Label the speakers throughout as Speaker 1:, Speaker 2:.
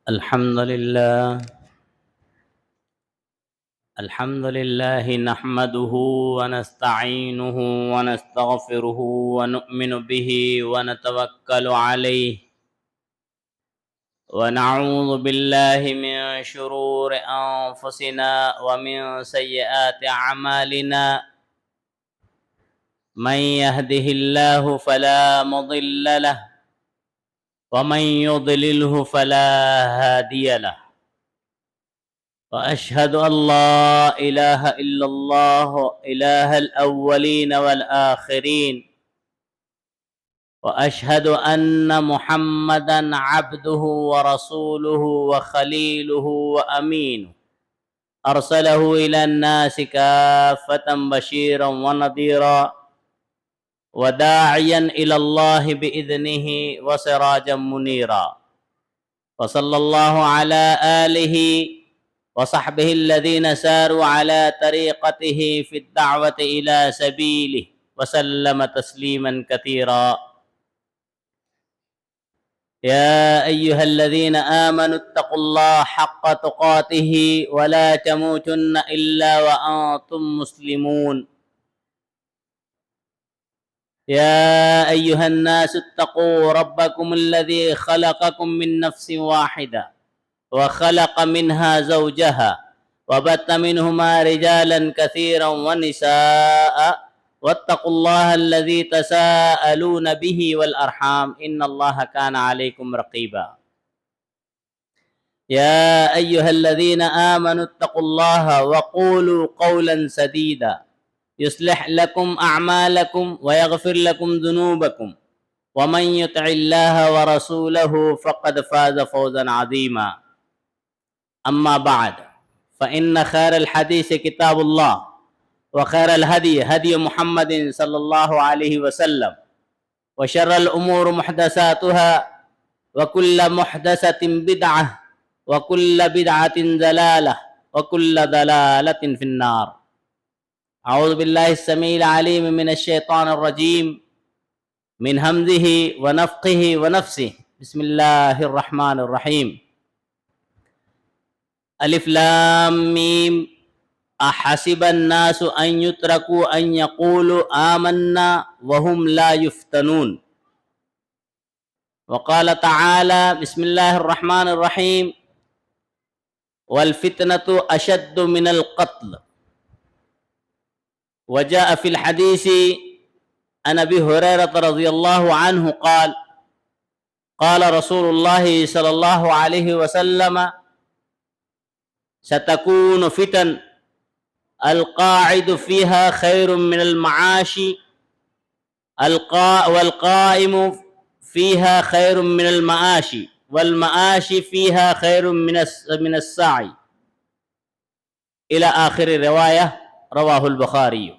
Speaker 1: الحمد لله نحمده ونستعينه ونستغفره ونؤمن به ونتوكل عليه ونعوذ بالله من شرور أنفسنا ومن سيئات أعمالنا من يهده الله فلا مضل له ومن يضلله فلا هادي له وأشهد أن لا إله إلا الله إله الأولين والآخرين وأشهد أن محمدًا عبده ورسوله وخليله وأمينه أرسله إلى الناس كافة بشيرا ونذيرا وداعيا إلى الله بإذنه وسراجا منيرا وصلى الله على آله وصحبه الذين ساروا على طريقته في الدعوة إلى سبيله وسلم تسليما كثيرا يا أيها الذين آمنوا اتقوا الله حق تقاته ولا تموتن إلا وأنتم مسلمون يا أيها الناس اتقوا ربكم الذي خلقكم من نفس واحدة وخلق منها زوجها وبث منهما رجالا كثيرا ونساء واتقوا الله الذي تساءلون به والأرحام إن الله كان عليكم رقيبا يا أيها الذين آمنوا اتقوا الله وقولوا قولا سديدا يصلح لكم أعمالكم ويغفر لكم ذنوبكم ومن يطع الله ورسوله فقد فاز فوزا عظيما أما بعد فإن خير الحديث كتاب الله وخير الهدي هدي محمد صلى الله عليه وسلم وشر الأمور محدثاتها وكل محدثة بدعة وكل بدعة ضلالة وكل ضلالة في النار أعوذ بالله السميع العليم من الشيطان الرجيم من همزه ونفخه ونفسه بسم الله الرحمن الرحيم الف لام میم احسب الناس ان يتركوا ان يقولوا آمنا وهم لا يفتنون وقال تعالى بسم الله الرحمن الرحيم والفتنة أشد من القتل وجاء في الحديث عن أبي هريرة رضي الله عنه قال قال رسول الله صلى الله عليه وسلم ستكون فتن القاعد فيها خير من المعاش والقائم فيها خير من المعاش والمعاش فيها خير من السعي إلى آخر الرواية رواہ البخاری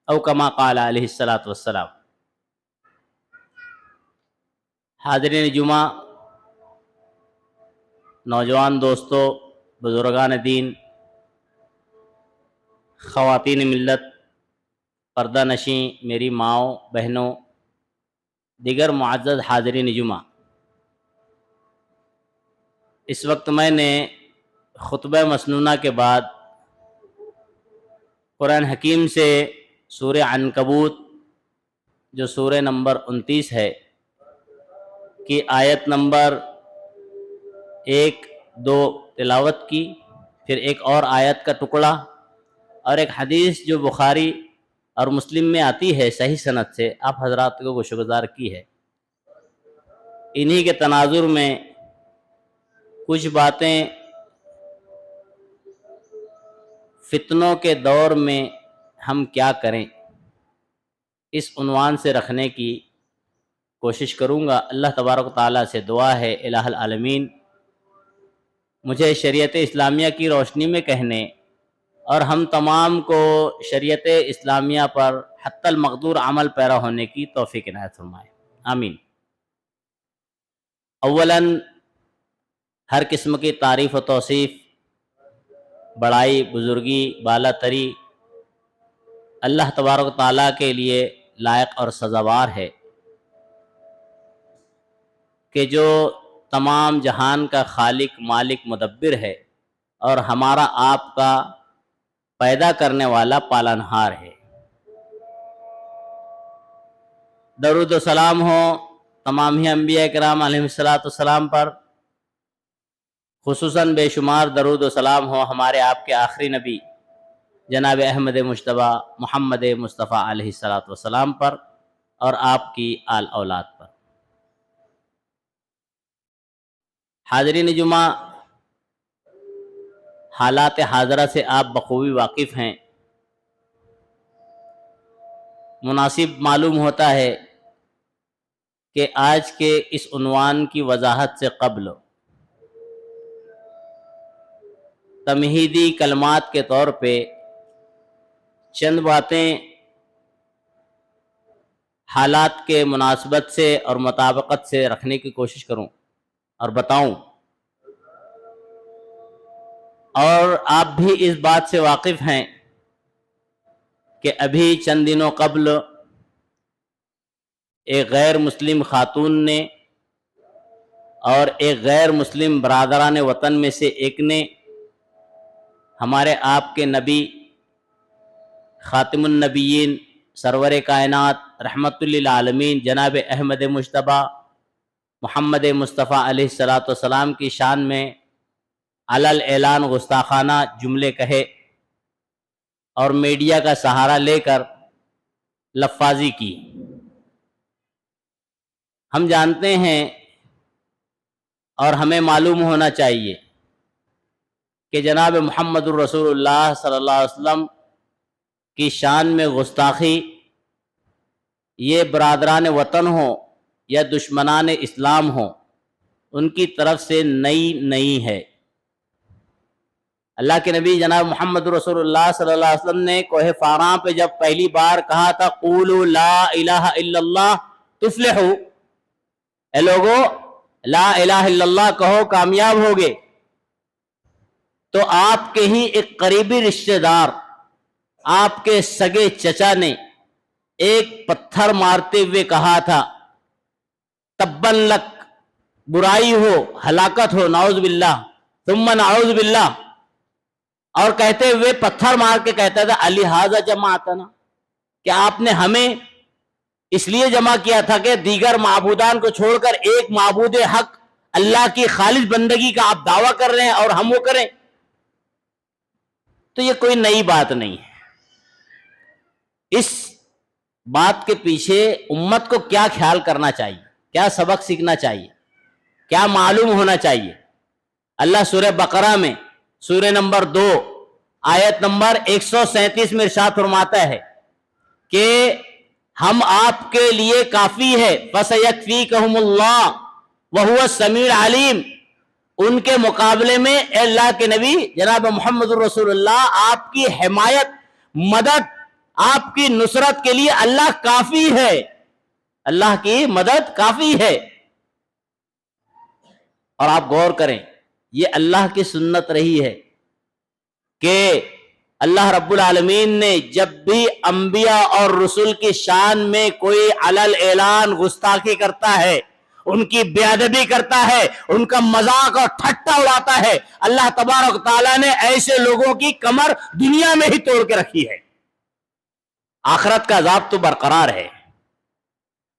Speaker 1: او کما قال علیہ الصلاۃ والسلام۔ حاضرین جمعہ، نوجوان دوستو، بزرگان دین، خواتین ملت، پردہ نشیں میری ماؤں، بہنوں، دیگر معزز حاضرین جمعہ، اس وقت میں نے خطبہ مسنونہ کے بعد قرآن حکیم سے سورہ عنکبوت جو سورہ نمبر 29 ہے کی آیت نمبر 1-2 تلاوت کی، پھر ایک اور آیت کا ٹکڑا اور ایک حدیث جو بخاری اور مسلم میں آتی ہے صحیح سند سے آپ حضرات کو گوشگزار کی ہے۔ انہی کے تناظر میں کچھ باتیں فتنوں کے دور میں ہم کیا کریں اس عنوان سے رکھنے کی کوشش کروں گا۔ اللہ تبارک و تعالیٰ سے دعا ہے الہ العالمین مجھے شریعت اسلامیہ کی روشنی میں کہنے اور ہم تمام کو شریعت اسلامیہ پر حتی المقدور عمل پیرا ہونے کی توفیق عنایت فرمائے، آمین۔ اولاً ہر قسم کی تعریف و توصیف، بڑائی، بزرگی، بالا تری اللہ تبارک و تعالیٰ کے لیے لائق اور سزاوار ہے کہ جو تمام جہان کا خالق مالک مدبر ہے اور ہمارا آپ کا پیدا کرنے والا پالنہار ہے۔ درود و سلام ہو تمام ہی انبیاء کرام علیہ السلام پر، خصوصاً بے شمار درود و سلام ہو ہمارے آپ کے آخری نبی جناب احمد مجتبیٰ محمد مصطفیٰ علیہ السلام پر اور آپ کی آل اولاد پر۔ حاضرین جمعہ، حالات حاضرہ سے آپ بخوبی واقف ہیں۔ مناسب معلوم ہوتا ہے کہ آج کے اس عنوان کی وضاحت سے قبل تمہیدی کلمات کے طور پہ چند باتیں حالات کے مناسبت سے اور مطابقت سے رکھنے کی کوشش کروں اور بتاؤں، اور آپ بھی اس بات سے واقف ہیں کہ ابھی چند دنوں قبل ایک غیر مسلم خاتون نے اور ایک غیر مسلم برادران وطن میں سے ایک نے ہمارے آپ کے نبی خاتم النبیین سرور کائنات رحمت للعالمین جناب احمد مجتبیٰ محمد مصطفیٰ علیہ السلام کی شان میں علل اعلان گستاخانہ جملے کہے اور میڈیا کا سہارا لے کر لفاظی کی۔ ہم جانتے ہیں اور ہمیں معلوم ہونا چاہیے کہ جناب محمد الرسول اللہ صلی اللہ علیہ وسلم کی شان میں گستاخی یہ برادران وطن ہوں یا دشمنان اسلام ہوں ان کی طرف سے نئی نہیں ہے۔ اللہ کے نبی جناب محمد رسول اللہ صلی اللہ علیہ وسلم نے کوہ فاراں پہ جب پہلی بار کہا تھا قولوا لا الہ الا اللہ تفلحوا، اے لوگو لا الہ الا اللہ کہو کامیاب ہوگے، تو آپ کے ہی ایک قریبی رشتہ دار آپ کے سگے چچا نے ایک پتھر مارتے ہوئے کہا تھا تبا لک، برائی ہو ہلاکت ہو نعوذ باللہ ثم نعوذ باللہ، اور کہتے ہوئے پتھر مار کے کہتا تھا الہٰذا جمعتنا، کہ آپ نے ہمیں اس لیے جمع کیا تھا کہ دیگر معبودان کو چھوڑ کر ایک معبود حق اللہ کی خالص بندگی کا آپ دعویٰ کر رہے ہیں اور ہم وہ کریں، تو یہ کوئی نئی بات نہیں ہے۔ اس بات کے پیچھے امت کو کیا خیال کرنا چاہیے، کیا سبق سیکھنا چاہیے، کیا معلوم ہونا چاہیے؟ اللہ سورہ بقرہ میں سورہ نمبر 2 آیت نمبر 137 میں ارشاد فرماتا ہے کہ ہم آپ کے لیے کافی ہے، فَسَيَكْفِيكَهُمُ اللَّهُ وَهُوَ السَّمِيعُ الْعَلِيمُ، ان کے مقابلے میں اے اللہ کے نبی جناب محمد رسول اللہ آپ کی حمایت، مدد، آپ کی نصرت کے لیے اللہ کافی ہے، اللہ کی مدد کافی ہے۔ اور آپ غور کریں، یہ اللہ کی سنت رہی ہے کہ اللہ رب العالمین نے جب بھی انبیاء اور رسول کی شان میں کوئی علل اعلان گستاخی کرتا ہے، ان کی بے ادبی کرتا ہے، ان کا مذاق اور ٹھٹا اڑاتا ہے، اللہ تبارک و تعالیٰ نے ایسے لوگوں کی کمر دنیا میں ہی توڑ کے رکھی ہے۔ آخرت کا عذاب تو برقرار ہے،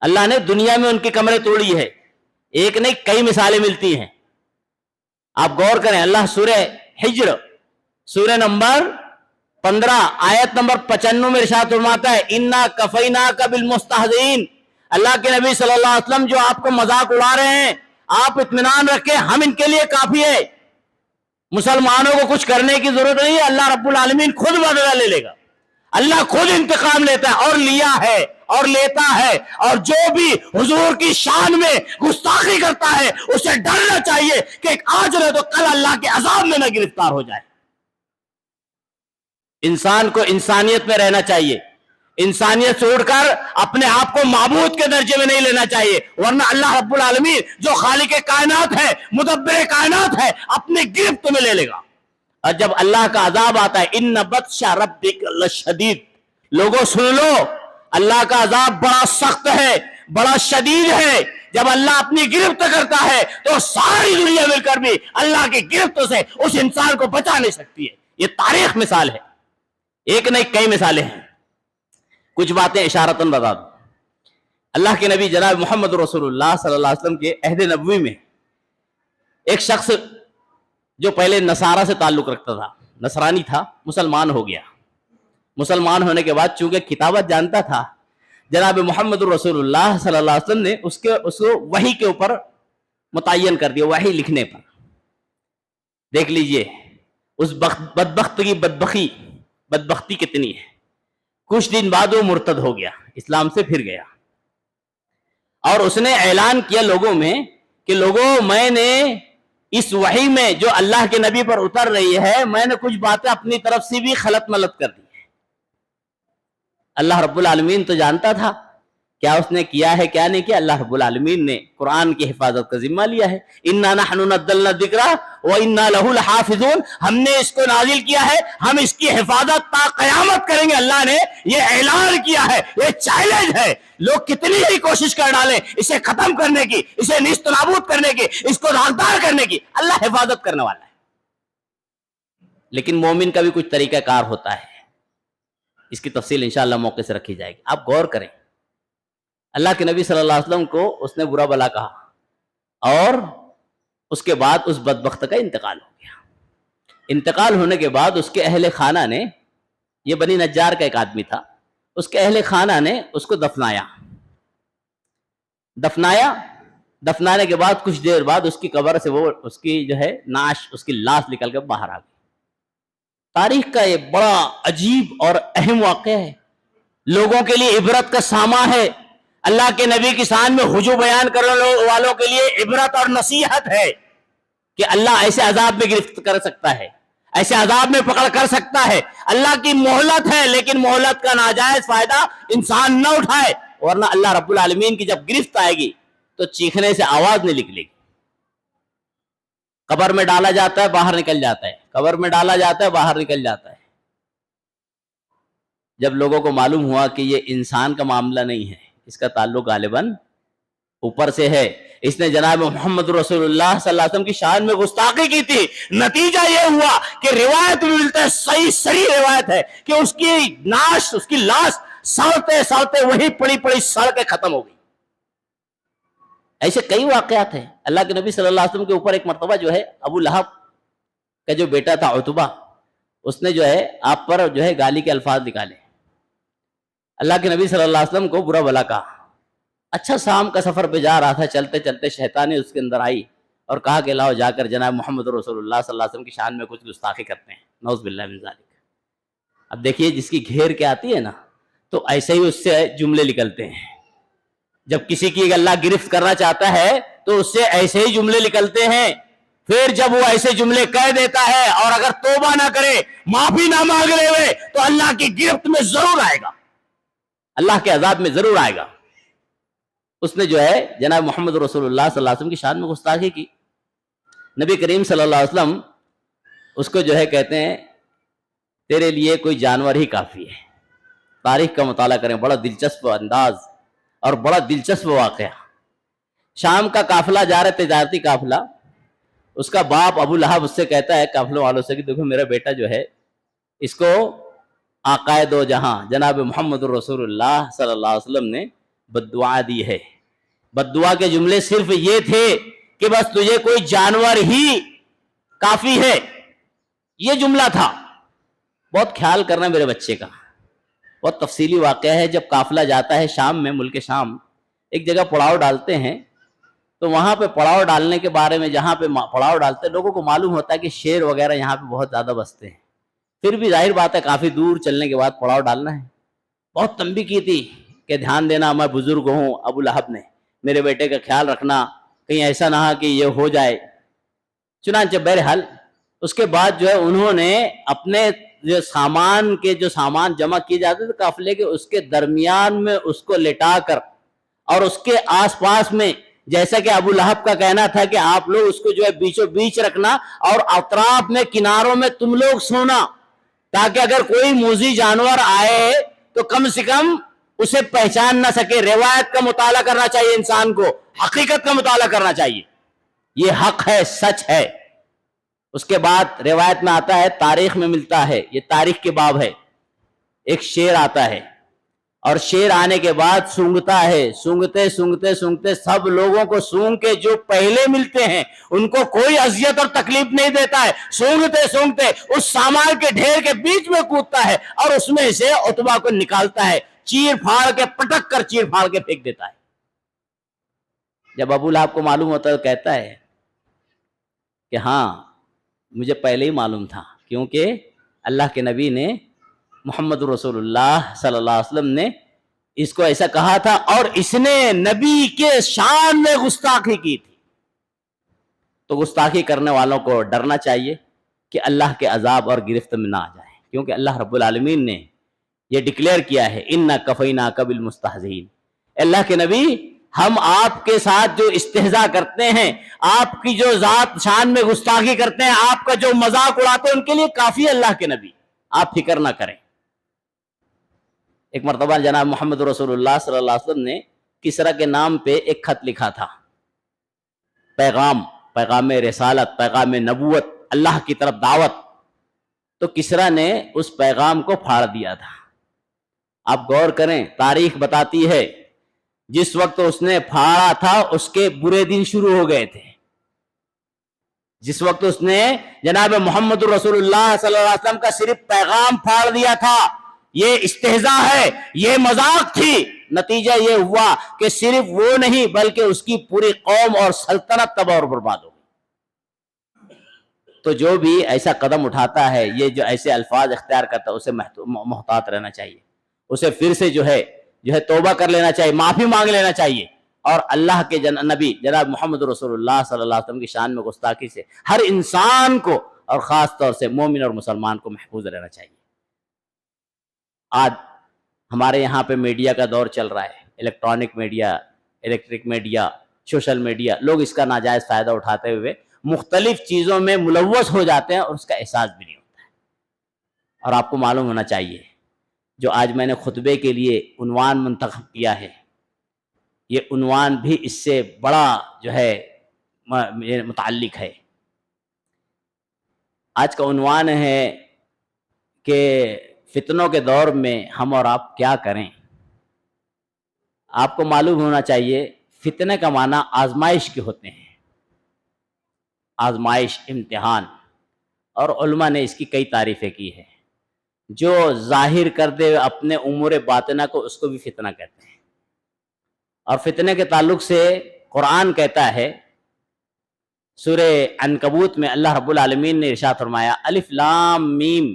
Speaker 1: اللہ نے دنیا میں ان کی کمریں توڑی ہے، ایک نہیں کئی مثالیں ملتی ہیں۔ آپ غور کریں، اللہ سورہ حجر سورہ نمبر 15 آیت نمبر 95 میں ارشاد فرماتا ہے اِنَّا كَفَيْنَاكَ بِالْمُسْتَهْزِئِينَ، اللہ کے نبی صلی اللہ علیہ وسلم جو آپ کو مذاق اڑا رہے ہیں، آپ اطمینان رکھیں ہم ان کے لیے کافی ہے، مسلمانوں کو کچھ کرنے کی ضرورت نہیں ہے، اللہ رب العالمین خود بدلہ لے لے گا، اللہ خود انتقام لیتا ہے اور لیا ہے اور لیتا ہے، اور جو بھی حضور کی شان میں گستاخی کرتا ہے اسے ڈرنا چاہیے کہ آج نہ تو کل اللہ کے عذاب میں نہ گرفتار ہو جائے۔ انسان کو انسانیت میں رہنا چاہیے، انسانیت سے اٹھ کر اپنے آپ کو معبود کے درجے میں نہیں لینا چاہیے، ورنہ اللہ رب العالمین جو خالق کائنات ہے، مدبر کائنات ہے، اپنے گرفت میں لے لے گا۔ اور جب اللہ کا عذاب آتا ہے ان بطش ربک لشدید، لوگوں سن لو اللہ کا عذاب بڑا سخت ہے،
Speaker 2: بڑا شدید ہے. جب اللہ اپنی گرفت کرتا ہے تو ساری دنیا مل کر بھی اللہ کی گرفت سے اس انسان کو بچا نہیں سکتی ہے. یہ تاریخ مثال ہے, ایک نہیں کئی مثالیں ہیں. کچھ باتیں اشارتاً بتا دوں. اللہ کے نبی جناب محمد رسول اللہ صلی اللہ علیہ وسلم کے عہد نبوی میں ایک شخص جو پہلے نصارہ سے تعلق رکھتا تھا, نصرانی تھا, مسلمان ہو گیا. مسلمان ہونے کے بعد چونکہ کتابت جانتا تھا, جناب محمد رسول اللہ صلی اللہ علیہ وسلم نے اس کو وحی کے اوپر متعین کر دیا, وحی لکھنے پر. دیکھ لیجئے اس بدبخت کی بدبختی کتنی ہے. کچھ دن بعد وہ مرتد ہو گیا, اسلام سے پھر گیا, اور اس نے اعلان کیا لوگوں میں کہ لوگوں, میں نے اس وحی میں جو اللہ کے نبی پر اتر رہی ہے, میں نے کچھ باتیں اپنی طرف سے بھی خلط ملط کر دی. اللہ رب العالمین تو جانتا تھا کیا اس نے کیا ہے کیا نہیں کیا. اللہ رب العالمین نے قرآن کی حفاظت کا ذمہ لیا ہے. اِنَّا نَحْنُ نَزَّلْنَا الذِّكْرَ وَإِنَّا لَهُ لَحَافِظُونَ. ہم نے اس کو نازل کیا ہے, ہم اس کی حفاظت تا قیامت کریں گے. اللہ نے یہ اعلان کیا ہے, یہ چیلنج ہے. لوگ کتنی ہی کوشش کر ڈالیں اسے ختم کرنے کی, اسے نیست و نابود کرنے کی, اس کو داغدار کرنے کی, اللہ حفاظت کرنے والا ہے. لیکن مومن کا بھی کچھ طریقہ کار ہوتا ہے, اس کی تفصیل انشاءاللہ موقع سے رکھی جائے گی. آپ غور کریں, اللہ کے نبی صلی اللہ علیہ وسلم کو اس نے برا بلا کہا, اور اس کے بعد اس بدبخت کا انتقال ہو گیا. انتقال ہونے کے بعد اس کے اہل خانہ نے, یہ بنی نجار کا ایک آدمی تھا, اس کے اہل خانہ نے اس کو دفنانے کے بعد کچھ دیر بعد اس کی قبر سے وہ اس کی جو ہے نعش, اس کی لاش نکل کے باہر آ گئی. تاریخ کا یہ بڑا عجیب اور اہم واقعہ ہے, لوگوں کے لیے عبرت کا ساماں ہے. اللہ کے نبی کی شان میں ہجو بیان کرنے والوں کے لیے عبرت اور نصیحت ہے کہ اللہ ایسے عذاب میں گرفت کر سکتا ہے, ایسے عذاب میں پکڑ کر سکتا ہے. اللہ کی مہلت ہے, لیکن مہلت کا ناجائز فائدہ انسان نہ اٹھائے, ورنہ اللہ رب العالمین کی جب گرفت آئے گی تو چیخنے سے آواز نہیں نکلے گی. قبر میں ڈالا جاتا ہے, باہر نکل جاتا ہے, قبر میں ڈالا جاتا ہے, باہر نکل جاتا ہے. جب لوگوں کو معلوم ہوا کہ یہ انسان کا معاملہ نہیں ہے, اس کا تعلق غالباً اوپر سے ہے, اس نے جناب محمد رسول اللہ صلی اللہ علیہ وسلم کی شان میں گستاخی کی تھی. نتیجہ یہ ہوا کہ روایت میں ملتا ہے, صحیح صریح روایت ہے کہ اس کی نعش, اس کی لاش سڑتے سڑتے وہی پڑی پڑی سڑ کے ختم ہو گئی. ایسے کئی واقعات ہیں. اللہ کے نبی صلی اللہ علیہ وسلم کے اوپر ایک مرتبہ جو ہے ابو لہب کا جو بیٹا تھا عتبہ, اس نے جو ہے آپ پر جو ہے گالی کے الفاظ نکالے. اللہ کے نبی صلی اللہ علیہ وسلم کو برا بلا کہا. اچھا شام کا سفر پہ جا رہا تھا, چلتے چلتے شیطانی اس کے اندر آئی اور کہا کہ لاؤ جا کر جناب محمد رسول اللہ صلی اللہ علیہ وسلم کی شان میں کچھ گستاخی کرتے ہیں. نعوذ باللہ من ذالک. اب دیکھیے جس کی گھیر کے آتی ہے نا, تو ایسے ہی اس سے جملے نکلتے ہیں. جب کسی کی اللہ گرفت کرنا چاہتا ہے تو اس سے ایسے ہی جملے نکلتے ہیں. پھر جب وہ ایسے جملے کہہ دیتا ہے اور اگر توبہ نہ کرے, معافی نہ مانگے ہوئے, تو اللہ کی گرفت میں ضرور آئے گا, اللہ کے عذاب میں ضرور آئے گا. اس نے جو ہے جناب محمد رسول اللہ صلی اللہ علیہ وسلم کی شان میں گستاخی کی. نبی کریم صلی اللہ علیہ وسلم اس کو جو ہے کہتے ہیں تیرے لیے کوئی جانور ہی کافی ہے. تاریخ کا مطالعہ کریں, بڑا دلچسپ انداز اور بڑا دلچسپ واقعہ. شام کا قافلہ جا رہے, تجارتی قافلہ. اس کا باپ ابو لہب اس سے کہتا ہے قافلوں والوں سے کہ دیکھو میرا بیٹا جو ہے, اس کو آقائے دو جہاں جناب محمد رسول اللہ صلی اللہ علیہ وسلم نے بددعا دی ہے. بددعا کے جملے صرف یہ تھے کہ بس تجھے کوئی جانور ہی کافی ہے, یہ جملہ تھا. بہت خیال کرنا میرے بچے کا, بہت تفصیلی واقعہ ہے. جب قافلہ جاتا ہے شام میں, ملک شام, ایک جگہ پڑاؤ ڈالتے ہیں, تو وہاں پہ پڑاؤ ڈالنے کے بارے میں, جہاں پہ پڑاؤ ڈالتے ہیں, لوگوں کو معلوم ہوتا ہے کہ شیر وغیرہ یہاں پہ بہت زیادہ بستے ہیں. پھر بھی ظاہر بات ہے کافی دور چلنے کے بعد پڑاؤ ڈالنا ہے. بہت تنبیہ کی تھی کہ دھیان دینا, میں بزرگ ہوں. ابو لہب نے, میرے بیٹے کا خیال رکھنا, کہیں ایسا نہ ہو کہ یہ ہو جائے. چنانچہ بہرحال اس کے بعد جو ہے انہوں نے اپنے جو سامان جمع کیے جاتے تھے قافلے کے, اس کے درمیان میں اس کو لٹا کر, اور اس کے آس پاس میں, جیسا کہ ابو لہب کا کہنا تھا کہ آپ لوگ اس کو جو ہے بیچوں بیچ رکھنا, اور اطراف میں کناروں میں تم لوگ سونا, تاکہ اگر کوئی موذی جانور آئے تو کم سے کم اسے پہچان نہ سکے. روایت کا مطالعہ کرنا چاہیے انسان کو, حقیقت کا مطالعہ کرنا چاہیے. یہ حق ہے, سچ ہے. اس کے بعد روایت میں آتا ہے, تاریخ میں ملتا ہے, یہ تاریخ کے باب ہے, ایک شیر آتا ہے, اور شیر آنے کے بعد سونگتا ہے. سونگتے سونگتے سونگتے سب لوگوں کو سونگ کے جو پہلے ملتے ہیں ان کو کوئی اذیت اور تکلیف نہیں دیتا ہے. سونگتے سونگتے اس سامان کے ڈھیر کے بیچ میں کودتا ہے اور اس میں سے عتبہ کو نکالتا ہے, چیر پھاڑ کے, پٹک کر چیر پھاڑ کے پھینک دیتا ہے. جب ابو لہب کو معلوم ہوتا ہے تو کہتا ہے کہ ہاں مجھے پہلے ہی معلوم تھا, کیونکہ اللہ کے نبی نے, محمد رسول اللہ صلی اللہ علیہ وسلم نے اس کو ایسا کہا تھا, اور اس نے نبی کے شان میں گستاخی کی تھی. تو گستاخی کرنے والوں کو ڈرنا چاہیے کہ اللہ کے عذاب اور گرفت میں نہ آ جائیں, کیونکہ اللہ رب العالمین نے یہ ڈکلیئر کیا ہے, اِنَّا کَفَيْنَاكَ بِالْمُسْتَهْزِئِينَ. اللہ کے نبی, ہم آپ کے ساتھ جو استہزاء کرتے ہیں, آپ کی جو ذات شان میں گستاخی کرتے ہیں, آپ کا جو مذاق اڑاتے ہیں, ان کے لیے کافی ہے اللہ کے نبی, آپ فکر نہ کریں. ایک مرتبہ جناب محمد رسول اللہ صلی اللہ علیہ وسلم نے کسرا کے نام پہ ایک خط لکھا تھا, پیغام رسالت, پیغام نبوت, اللہ کی طرف دعوت. تو کسرا نے اس پیغام کو پھاڑ دیا تھا. آپ غور کریں, تاریخ بتاتی ہے جس وقت اس نے پھاڑا تھا اس کے برے دن شروع ہو گئے تھے. جس وقت اس نے جناب محمد رسول اللہ صلی اللہ علیہ وسلم کا صرف پیغام پھاڑ دیا تھا, یہ استہزاء ہے, یہ مذاق تھی. نتیجہ یہ ہوا کہ صرف وہ نہیں بلکہ اس کی پوری قوم اور سلطنت تباہ اور برباد ہو گئی. تو جو بھی ایسا قدم اٹھاتا ہے, یہ جو ایسے الفاظ اختیار کرتا ہے, اسے محتاط رہنا چاہیے. اسے پھر سے جو ہے توبہ کر لینا چاہیے, معافی مانگ لینا چاہیے, اور اللہ کے نبی جناب محمد رسول اللہ صلی اللہ علیہ وسلم کی شان میں گستاخی سے ہر انسان کو, اور خاص طور سے مومن اور مسلمان کو, محفوظ رہنا چاہیے. آج ہمارے یہاں پہ میڈیا کا دور چل رہا ہے, electronic media, electric media, social media. لوگ اس کا ناجائز فائدہ اٹھاتے ہوئے مختلف چیزوں میں ملوث ہو جاتے ہیں اور اس کا احساس بھی نہیں ہوتا ہے. اور آپ کو معلوم ہونا چاہیے, جو آج میں نے خطبے کے لیے عنوان منتخب کیا ہے, یہ عنوان بھی اس سے بڑا جو ہے متعلق ہے. آج کا عنوان ہے کہ فتنوں کے دور میں ہم اور آپ کیا کریں. آپ کو معلوم ہونا چاہیے فتنے کا معنی آزمائش کے ہوتے ہیں, آزمائش, امتحان. اور علماء نے اس کی کئی تعریفیں کی ہیں. جو ظاہر کر دے اپنے امور باطنہ کو, اس کو بھی فتنہ کہتے ہیں. اور فتنے کے تعلق سے قرآن کہتا ہے, سورہ عنکبوت میں اللہ رب العالمین نے ارشاد فرمایا, الف لام میم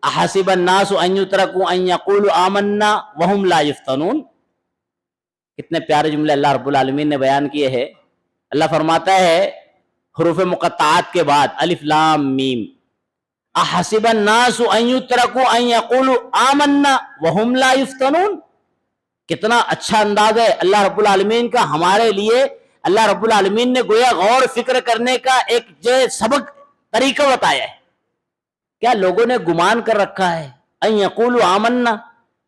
Speaker 2: احسب الناس ان یترکوا ان یقولوا آمنا وهم لا یفتنون. کتنے پیارے جملے اللہ رب العالمین نے بیان کیے ہیں. اللہ فرماتا ہے حروف مقطعات کے بعد الف لام میم, احسب الناس ان یترکوا ان یقولوا آمنا وهم لا یفتنون. کتنا اچھا انداز ہے اللہ رب العالمین کا ہمارے لیے. اللہ رب العالمین نے گویا غور فکر کرنے کا ایک جو سبق طریقہ بتایا ہے. کیا لوگوں نے گمان کر رکھا ہے ان یقولوا آمنا,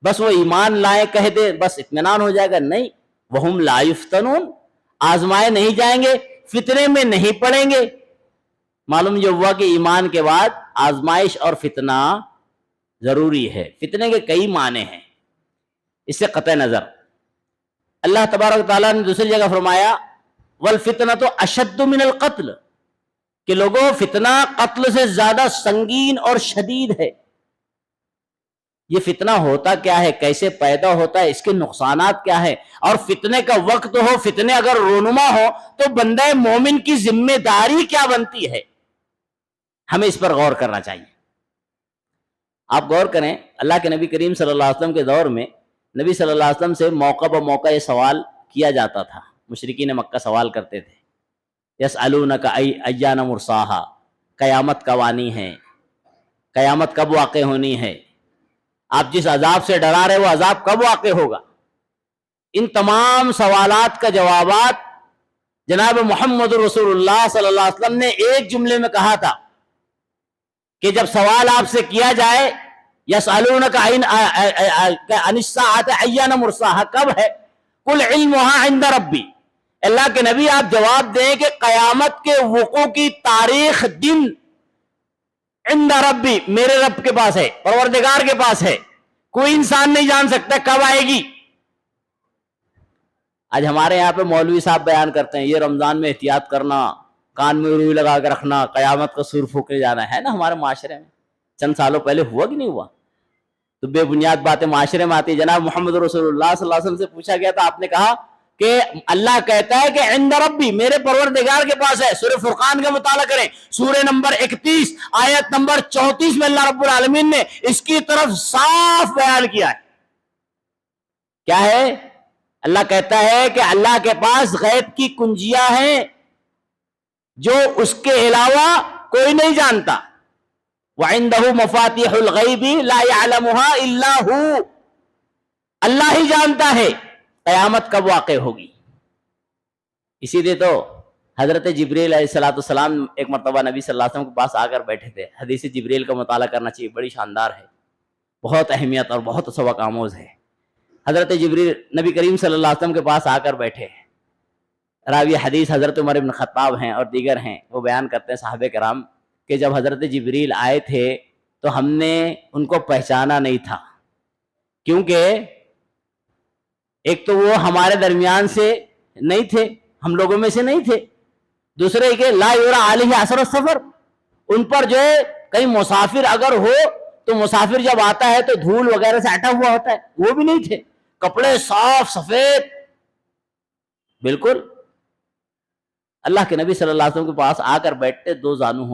Speaker 2: بس وہ ایمان لائے کہہ دے بس اطمینان ہو جائے گا؟ نہیں, وہم لا یفتنون, آزمائے نہیں جائیں گے, فتنے میں نہیں پڑیں گے. معلوم یہ ہوا کہ ایمان کے بعد آزمائش اور فتنہ ضروری ہے. فتنے کے کئی معنی ہیں, اس سے قطع نظر. اللہ تبارک تعالیٰ نے دوسری جگہ فرمایا والفتنۃ اشد من القتل, کہ لوگوں فتنہ قتل سے زیادہ سنگین اور شدید ہے. یہ فتنہ ہوتا کیا ہے, کیسے پیدا ہوتا ہے, اس کے نقصانات کیا ہے, اور فتنے کا وقت ہو, فتنے اگر رونما ہو تو بندہ مومن کی ذمہ داری کیا بنتی ہے, ہمیں اس پر غور کرنا چاہیے. آپ غور کریں, اللہ کے نبی کریم صلی اللہ علیہ وسلم کے دور میں نبی صلی اللہ علیہ وسلم سے موقع بہ موقع یہ سوال کیا جاتا تھا. مشرکین مکہ سوال کرتے تھے, یسألونک ایان مرساہا, قیامت کب آنی ہے, قیامت کب واقع ہونی ہے, آپ جس عذاب سے ڈرا رہے وہ عذاب کب واقع ہوگا. ان تمام سوالات کا جوابات جناب محمد رسول اللہ صلی اللہ علیہ وسلم نے ایک جملے میں کہا تھا کہ جب سوال آپ سے کیا جائے یسألونک عن الساعۃ ایان مرساہا، کب ہے؟ قل علمھا عند ربی، اللہ کے نبی آپ جواب دیں کہ قیامت کے وقوع کی تاریخ، دن، عند ربی، میرے رب کے پاس ہے، پروردگار کے پاس ہے، کوئی انسان نہیں جان سکتا کب آئے گی۔ آج ہمارے یہاں پہ مولوی صاحب بیان کرتے ہیں یہ رمضان میں احتیاط کرنا، کان میں روئی لگا کے رکھنا، قیامت کا سور پھونکنے جانا ہے نا ہمارے معاشرے میں، چند سالوں پہلے ہوا کہ نہیں ہوا؟ تو بے بنیاد باتیں معاشرے میں آتی. جناب محمد رسول اللہ صلی اللہ علیہ وسلم سے پوچھا گیا تھا، آپ نے کہا کہ اللہ کہتا ہے کہ عند ربی، میرے پروردگار کے پاس ہے. سورہ فرقان کا مطالعہ کریں، سورہ نمبر 31 آیت نمبر 34 میں اللہ رب العالمین نے اس کی طرف صاف بیان کیا ہے. کیا ہے؟ اللہ کہتا ہے کہ اللہ کے پاس غیب کی کنجیاں ہیں جو اس کے علاوہ کوئی نہیں جانتا. وَعِندَهُ مَفَاتِحُ الْغَيْبِ لَا يَعْلَمُهَا إِلَّا هُوَ، اللہ ہی جانتا ہے قیامت کب واقع ہوگی. اسی لیے تو حضرت جبریل علیہ السلام ایک مرتبہ نبی صلی اللہ علیہ وسلم کے پاس آ کر بیٹھے تھے. حدیث جبریل کا مطالعہ کرنا چاہیے، بڑی شاندار ہے، بہت اہمیت اور بہت سبق آموز ہے. حضرت جبریل نبی کریم صلی اللہ علیہ وسلم کے پاس آ کر بیٹھے. راوی حدیث حضرت عمر بن خطاب ہیں اور دیگر ہیں، وہ بیان کرتے ہیں صحابہ کرام کہ جب حضرت جبریل آئے تھے تو ہم نے ان کو پہچانا نہیں تھا، کیونکہ ایک تو وہ ہمارے درمیان سے نہیں تھے، ہم لوگوں میں سے نہیں تھے. دوسرے کہ لا یرا علیہ اثر السفر، ان پر جو ہے کہیں مسافر اگر ہو تو مسافر جب آتا ہے تو دھول وغیرہ سے ہٹا ہوا ہوتا ہے، وہ بھی نہیں تھے. کپڑے صاف سفید بالکل. اللہ کے نبی صلی اللہ علیہ وسلم کے پاس آ کر بیٹھتے دو زانو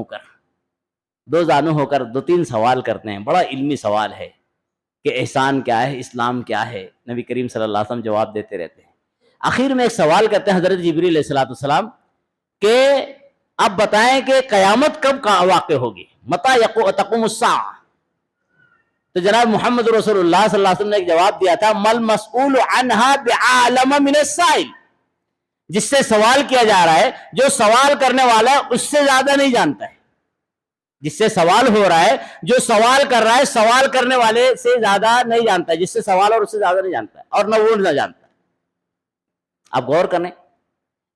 Speaker 2: ہو کر دو تین سوال کرتے ہیں. بڑا علمی سوال ہے کہ احسان کیا ہے، اسلام کیا ہے. نبی کریم صلی اللہ علیہ وسلم جواب دیتے رہتے ہیں. آخر میں ایک سوال کرتے ہیں حضرت جبریل علیہ السلام کہ آپ بتائیں کہ قیامت کب واقع ہوگی، متى تقوم الساعة. تو جناب محمد رسول اللہ صلی اللہ علیہ وسلم نے ایک جواب دیا تھا، مل مسئول عنها بعالم من السائل. جس سے سوال کیا جا رہا ہے، جو سوال کرنے والا ہے اس سے زیادہ نہیں جانتا ہے. جس سے سوال ہو رہا ہے، جو سوال کر رہا ہے سوال کرنے والے سے زیادہ نہیں جانتا ہے. جس سے سوال اور اس سے زیادہ نہیں جانتا ہے، اور نہ وہ نہ جانتا ہے. آپ غور کریں،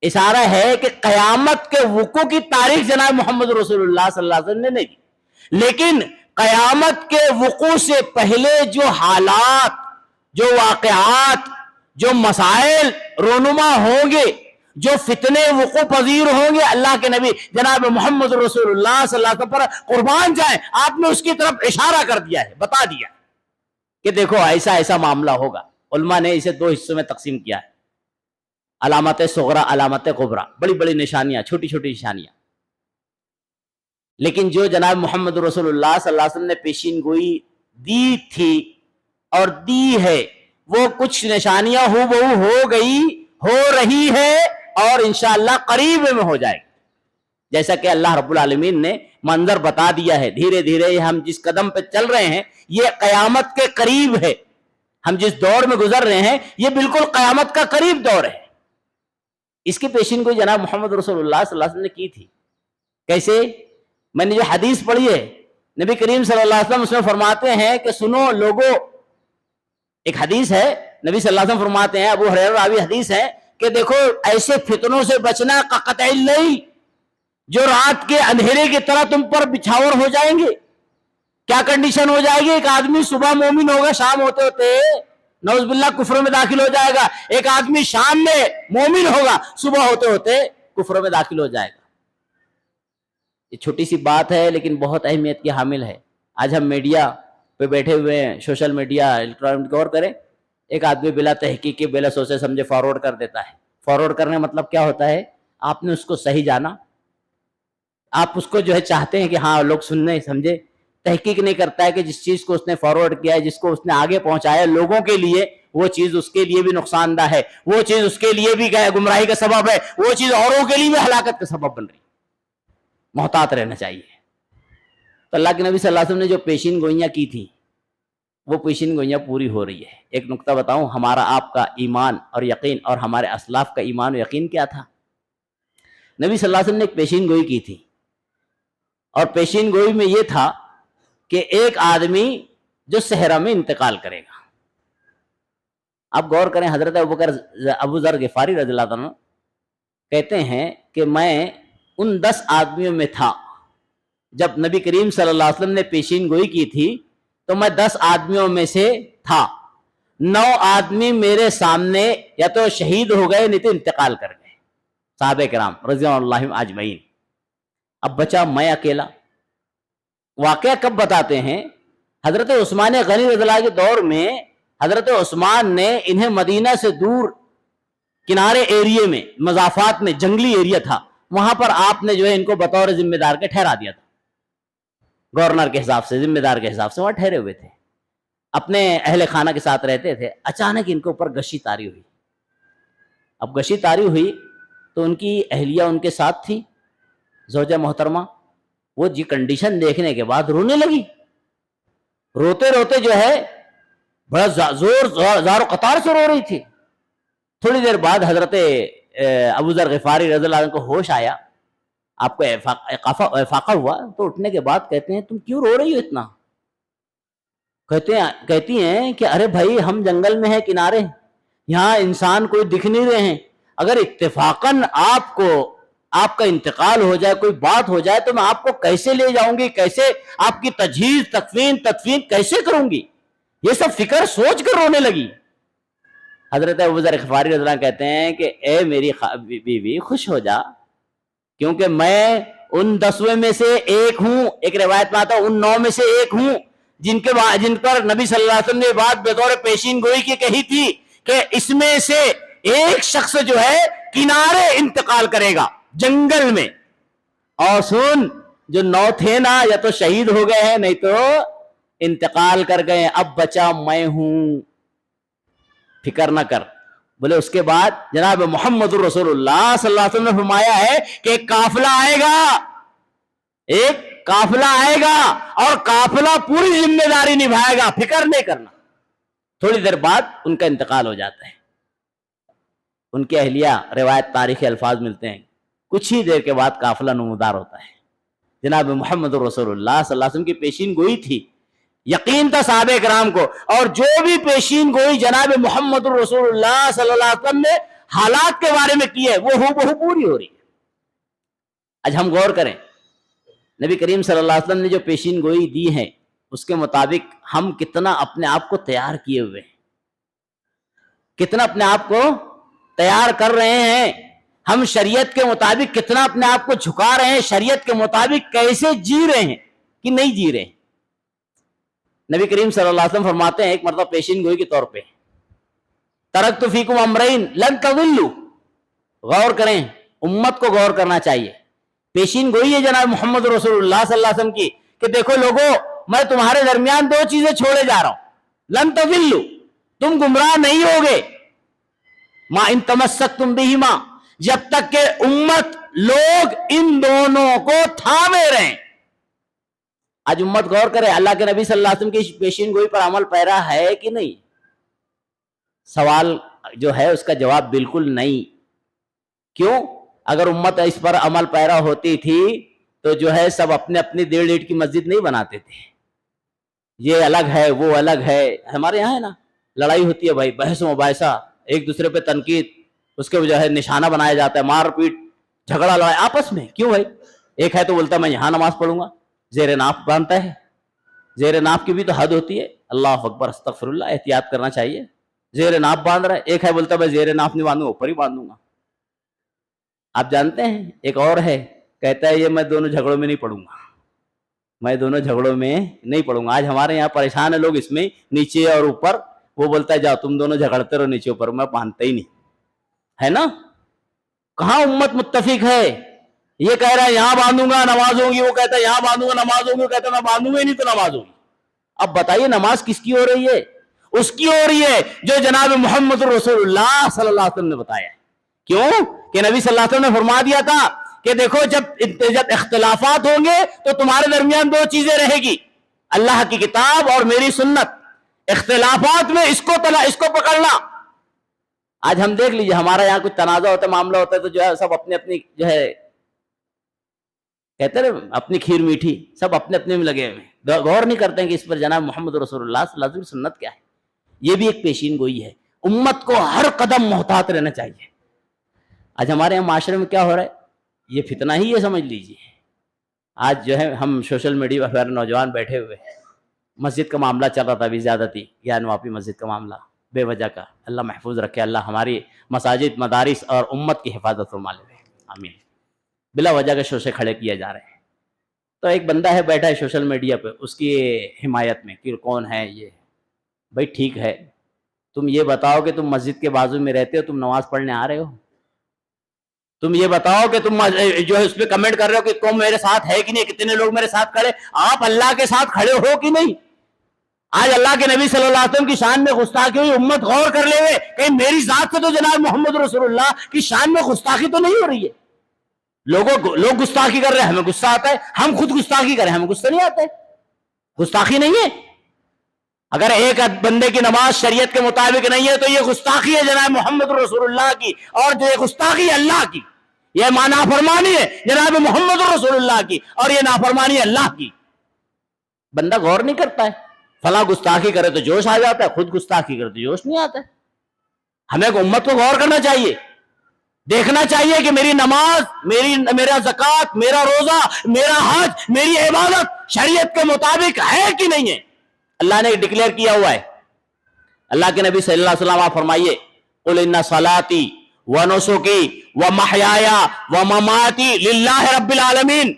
Speaker 2: اشارہ ہے کہ قیامت کے وقوع کی تاریخ جناب محمد رسول اللہ صلی اللہ علیہ وسلم نے نہیں دی، لیکن قیامت کے وقوع سے پہلے جو حالات، جو واقعات، جو مسائل رونما ہوں گے، جو فتنے وقوع پذیر ہوں گے، اللہ کے نبی جناب محمد رسول اللہ صلی اللہ علیہ وسلم پر قربان جائیں، آپ نے اس کی طرف اشارہ کر دیا ہے، بتا دیا کہ دیکھو ایسا ایسا معاملہ ہوگا. علماء نے اسے دو حصوں میں تقسیم کیا ہے، علامت صغرا، علامت کبریٰ، بڑی بڑی نشانیاں، چھوٹی چھوٹی نشانیاں. لیکن جو جناب محمد رسول اللہ صلی اللہ علیہ وسلم نے پیشین گوئی دی تھی اور دی ہے، وہ کچھ نشانیاں ہو بہو ہو گئی، ہو رہی ہے، اور انشاءاللہ قریب میں ہو جائے گی. جیسا کہ اللہ رب العالمین نے منظر بتا دیا ہے، دھیرے دھیرے ہم جس قدم پہ چل رہے ہیں یہ قیامت کے قریب ہے. ہم جس دور میں گزر رہے ہیں یہ بالکل قیامت کا قریب دور ہے. اس کی پیشین گوئی جناب محمد رسول اللہ صلی اللہ علیہ وسلم نے کی تھی. کیسے؟ میں نے جو حدیث پڑھی ہے، نبی کریم صلی اللہ علیہ وسلم اس میں فرماتے ہیں کہ سنو لوگو، ایک حدیث ہے نبی صلی اللہ علیہ وسلم فرماتے ہیں، ابو ہریرہ راوی حدیث ہے کہ دیکھو ایسے فتنوں سے بچنا کا قطع اللیل، جو رات کے اندھیرے کی طرح تم پر بچھاور ہو جائیں گے. کیا کنڈیشن ہو جائے گی؟ ایک آدمی صبح مومن ہوگا، شام ہوتے ہوتے نعوذ باللہ کفر میں داخل ہو جائے گا. ایک آدمی شام میں مومن ہوگا، صبح ہوتے ہوتے کفر میں داخل ہو جائے گا. یہ چھوٹی سی بات ہے لیکن بہت اہمیت کی حامل ہے. آج ہم میڈیا پہ بیٹھے ہوئے ہیں، سوشل میڈیا، الیکٹرانک، غور کریں، ایک آدمی بلا تحقیق بلا سوچے سمجھے فارورڈ کر دیتا ہے. فارورڈ کرنے مطلب کیا ہوتا ہے؟ آپ نے اس کو صحیح جانا، آپ اس کو جو ہے چاہتے ہیں کہ ہاں لوگ سننے سمجھے. تحقیق نہیں کرتا ہے کہ جس چیز کو اس نے فارورڈ کیا ہے، جس کو اس نے آگے پہنچایا لوگوں کے لیے، وہ چیز اس کے لیے بھی نقصان دہ ہے، وہ چیز اس کے لیے بھی گمراہی کا سبب ہے، وہ چیز اوروں کے لیے بھی ہلاکت کا سبب بن رہی. محتاط رہنا چاہیے. تو اللہ کے نبی صلی اللہ علیہ وسلم نے جو پیشین گوئیاں کی تھی وہ پیشین گوئیاں پوری ہو رہی ہے. ایک نقطہ بتاؤں، ہمارا آپ کا ایمان اور یقین اور ہمارے اسلاف کا ایمان و یقین کیا تھا؟ نبی صلی اللہ علیہ وسلم نے ایک پیشین گوئی کی تھی، اور پیشین گوئی میں یہ تھا کہ ایک آدمی جو صحرا میں انتقال کرے گا. آپ غور کریں, حضرت ابو ذر غفاری رضی اللہ عنہ کہتے ہیں کہ میں ان 10 آدمیوں میں تھا جب نبی کریم صلی اللہ علیہ وسلم نے پیشین گوئی کی تھی, تو میں 10 آدمیوں میں سے تھا. 9 آدمی میرے سامنے یا تو شہید ہو گئے نہیں تو انتقال کر گئے, صحابہ کرام رضی اللہ اجمعین. اب بچا میں اکیلا. واقعہ کب بتاتے ہیں؟ حضرت عثمان غنی رضی اللہ کے دور میں حضرت عثمان نے انہیں مدینہ سے دور کنارے ایریے میں, مضافات میں, جنگلی ایریا تھا, وہاں پر آپ نے جو ہے ان کو بطور ذمہ دار کے ٹھہرا دیا تھا. گورنر کے حساب سے, ذمہ دار کے حساب سے وہاں ٹھہرے ہوئے تھے, اپنے اہل خانہ کے ساتھ رہتے تھے. اچانک ان کے اوپر گشی طاری ہوئی. اب گشی طاری ہوئی تو ان کی اہلیہ ان کے ساتھ تھی, زوجہ محترمہ. وہ جی کنڈیشن دیکھنے کے بعد رونے لگی. روتے روتے جو ہے بڑا زار و قطار سے رو رہی تھی. تھوڑی دیر بعد حضرت ابو ذر غفاری رضی اللہ عنہ کو ہوش آیا, آپ کو افاقہ ہوا, تو اٹھنے کے بعد کہتے ہیں تم کیوں رو رہی ہو اتنا؟ کہتی ہیں کہ ارے بھائی ہم جنگل میں ہیں, کنارے, یہاں انسان کوئی دکھ نہیں رہے ہیں. اگر اتفاقاً آپ کا انتقال ہو جائے, کوئی بات ہو جائے, تو میں آپ کو کیسے لے جاؤں گی, کیسے آپ کی تجہیز تدفین کیسے کروں گی؟ یہ سب فکر سوچ کر رونے لگی. حضرت ابو ذر غفاری رضی اللہ عنہ کہتے ہیں کہ اے میری بیوی خوش ہو جا, کیونکہ میں ان 10 میں سے ایک ہوں. ایک روایت میں آتا ان 9 میں سے ایک ہوں جن پر نبی صلی اللہ علیہ وسلم نے بات بطور پیشین گوئی کی کہی تھی کہ اس میں سے ایک شخص جو ہے کنارے انتقال کرے گا جنگل میں. اور سن, جو 9 تھے نا, یا تو شہید ہو گئے ہیں نہیں تو انتقال کر گئے. اب بچا میں ہوں, فکر نہ کر. بولے اس کے بعد جناب محمد رسول اللہ صلی اللہ علیہ وسلم نے فرمایا ہے کہ ایک قافلہ آئے گا اور قافلہ پوری ذمہ داری نبھائے گا, فکر نہیں کرنا. تھوڑی دیر بعد ان کا انتقال ہو جاتا ہے. ان کی اہلیہ, روایت تاریخی الفاظ ملتے ہیں, کچھ ہی دیر کے بعد قافلہ نمودار ہوتا ہے. جناب محمد رسول اللہ صلی اللہ علیہ وسلم کی پیشین گوئی تھی, یقین تھا صحابہ کرام کو, اور جو بھی پیشین گوئی جناب محمد رسول اللہ صلی اللہ علیہ وسلم نے حالات کے بارے میں کی ہے وہ ہو پوری ہو رہی ہے. آج ہم غور کریں, نبی کریم صلی اللہ علیہ وسلم نے جو پیشین گوئی دی ہے اس کے مطابق ہم کتنا اپنے آپ کو تیار کیے ہوئے ہیں, کتنا اپنے آپ کو تیار کر رہے ہیں. ہم شریعت کے مطابق کتنا اپنے آپ کو جھکا رہے ہیں, شریعت کے مطابق کیسے جی رہے ہیں کہ نہیں جی رہے ہیں. نبی کریم صلی اللہ علیہ وسلم فرماتے ہیں ایک مرتبہ پیشین گوئی کے طور پہ, ترکت فیکم امرین لن تضلوا. غور کریں, امت کو غور کرنا چاہیے. پیشین گوئی ہے جناب محمد رسول اللہ صلی اللہ علیہ وسلم کی کہ دیکھو لوگوں, میں تمہارے درمیان 2 چیزیں چھوڑے جا رہا ہوں. لن تضلوا, تم گمراہ نہیں ہوگے. ما ان تمسکتم بہما, جب تک کہ امت لوگ ان دونوں کو تھامے رہیں. آج امت غور کرے, اللہ کے نبی صلی اللہ علیہ وسلم کی پیشین گوئی پر عمل پیرا ہے کہ نہیں؟ سوال جو ہے اس کا جواب بالکل نہیں. کیوں؟ اگر امت اس پر عمل پیرا ہوتی تھی تو جو ہے سب اپنے 1.5 اینٹ کی مسجد نہیں بناتے تھے. یہ الگ ہے, وہ الگ ہے. ہمارے یہاں ہے نا, لڑائی ہوتی ہے بھائی, بحث و مباحثہ, ایک دوسرے پہ تنقید, اس کے جو ہے نشانہ بنایا جاتا ہے, مار پیٹ, جھگڑا لڑائی آپس میں. کیوں بھائی؟ ایک ہے تو بولتا ہے میں یہاں نماز پڑھوں گا, زیر ناف باندھتا ہے. زیر ناف کی بھی تو حد ہوتی ہے. اللہ اکبر, استغفر اللہ, احتیاط کرنا چاہیے. زیر ناف باندھ رہا ہے, ایک ہے بولتا ہے میں زیر ناف نہیں باندھوں گا, اوپر ہی باندھوں گا. آپ جانتے ہیں ایک اور ہے, کہتا ہے یہ میں دونوں جھگڑوں میں نہیں پڑوں گا, میں دونوں جھگڑوں میں نہیں پڑوں گا. آج ہمارے یہاں پریشان ہیں لوگ اس میں, نیچے اور اوپر. وہ بولتا ہے جاؤ تم دونوں جھگڑتے رہو نیچے اوپر, میں باندھتا ہی نہیں. ہے نا, کہاں امت متفق ہے؟ یہ کہہ رہا ہے یہاں باندھوں گا نماز ہوگی, وہ کہتا ہے یہاں باندھوں گا نماز ہوگی, وہ کہتا ہے میں باندھوں گا ہی نہیں تو نماز ہوگی. اب بتائیے نماز کس کی ہو رہی ہے؟ اس کی ہو رہی ہے جو جناب محمد رسول اللہ صلی اللہ علیہ وسلم نے بتایا. کیوں کہ نبی صلی اللہ علیہ وسلم نے فرما دیا تھا کہ دیکھو جب اختلافات ہوں گے تو تمہارے درمیان 2 چیزیں رہے گی, اللہ کی کتاب اور میری سنت. اختلافات میں اس کو پکڑنا. آج ہم دیکھ لیجئے, ہمارا یہاں کچھ تنازع ہوتا ہے, معاملہ ہوتا ہے, تو جو ہے سب اپنی جو ہے کہتے ہیں اپنی کھیر میٹھی، سب اپنے اپنے میں لگے ہوئے، غور نہیں کرتے ہیں کہ اس پر جناب محمد رسول اللہ صلی اللہ علیہ وسلم کی سنت کیا ہے۔ یہ بھی ایک پیشین گوئی ہے، امت کو ہر قدم محتاط رہنا چاہیے۔ آج ہمارے یہاں معاشرے میں کیا ہو رہا ہے، یہ فتنہ ہی ہے سمجھ لیجیے۔ آج جو ہے ہم سوشل میڈیا پر نوجوان بیٹھے ہوئے ہیں، مسجد کا معاملہ چل رہا تھا ابھی زیادتی، گیان واپی مسجد کا معاملہ بے وجہ کا، اللہ محفوظ رکھے، اللہ ہماری مساجد مدارس اور امت کی حفاظت فرما لے، آمین۔ بلا وجہ کے شوشے کھڑے کیے جا رہے ہیں۔ تو ایک بندہ ہے بیٹھا ہے سوشل میڈیا پہ، اس کی حمایت میں کہ کون ہے یہ، بھائی ٹھیک ہے، تم یہ بتاؤ کہ تم مسجد کے بازو میں رہتے ہو، تم نماز پڑھنے آ رہے ہو؟ تم یہ بتاؤ کہ تم جو ہے اس پہ کمنٹ کر رہے ہو کہ تم میرے ساتھ ہے کہ نہیں، کتنے لوگ میرے ساتھ کھڑے، آپ اللہ کے ساتھ کھڑے ہو کہ نہیں؟ آج اللہ کے نبی صلی اللہ علیہ وسلم کی شان میں گستاخی ہوئی، امت غور کر لے ہوئے کہ میری ذات سے تو جناب محمد رسول اللہ کی شان میں گستاخی تو نہیں ہو رہی ہے۔ لوگ گستاخی کر رہے ہیں، ہمیں غصہ آتا ہے، ہم خود گستاخی کریں ہمیں غصہ نہیں آتا ہے، گستاخی نہیں ہے۔ اگر ایک بندے کی نماز شریعت کے مطابق نہیں ہے تو یہ گستاخی ہے جناب محمد رسول اللہ کی، اور جو یہ گستاخی ہے اللہ کی، یہ نافرمانی ہے جناب محمد رسول اللہ کی، اور یہ نافرمانی ہے اللہ کی۔ بندہ غور نہیں کرتا ہے، فلاں گستاخی کرے تو جوش آ جاتا ہے، خود گستاخی کرے تو جوش نہیں آتا ہے۔ ہمیں امت کو غور کرنا چاہیے، دیکھنا چاہیے کہ میری نماز، میرا زکوٰۃ، میرا روزہ، میرا حج، میری عبادت شریعت کے مطابق ہے کہ نہیں ہے۔ اللہ نے ڈکلیئر کیا ہوا ہے، اللہ کے نبی صلی اللہ علیہ وسلم آپ فرمائیے، قل ان صلاتی ونسکی ومحیای ومماتی للہ رب العالمین۔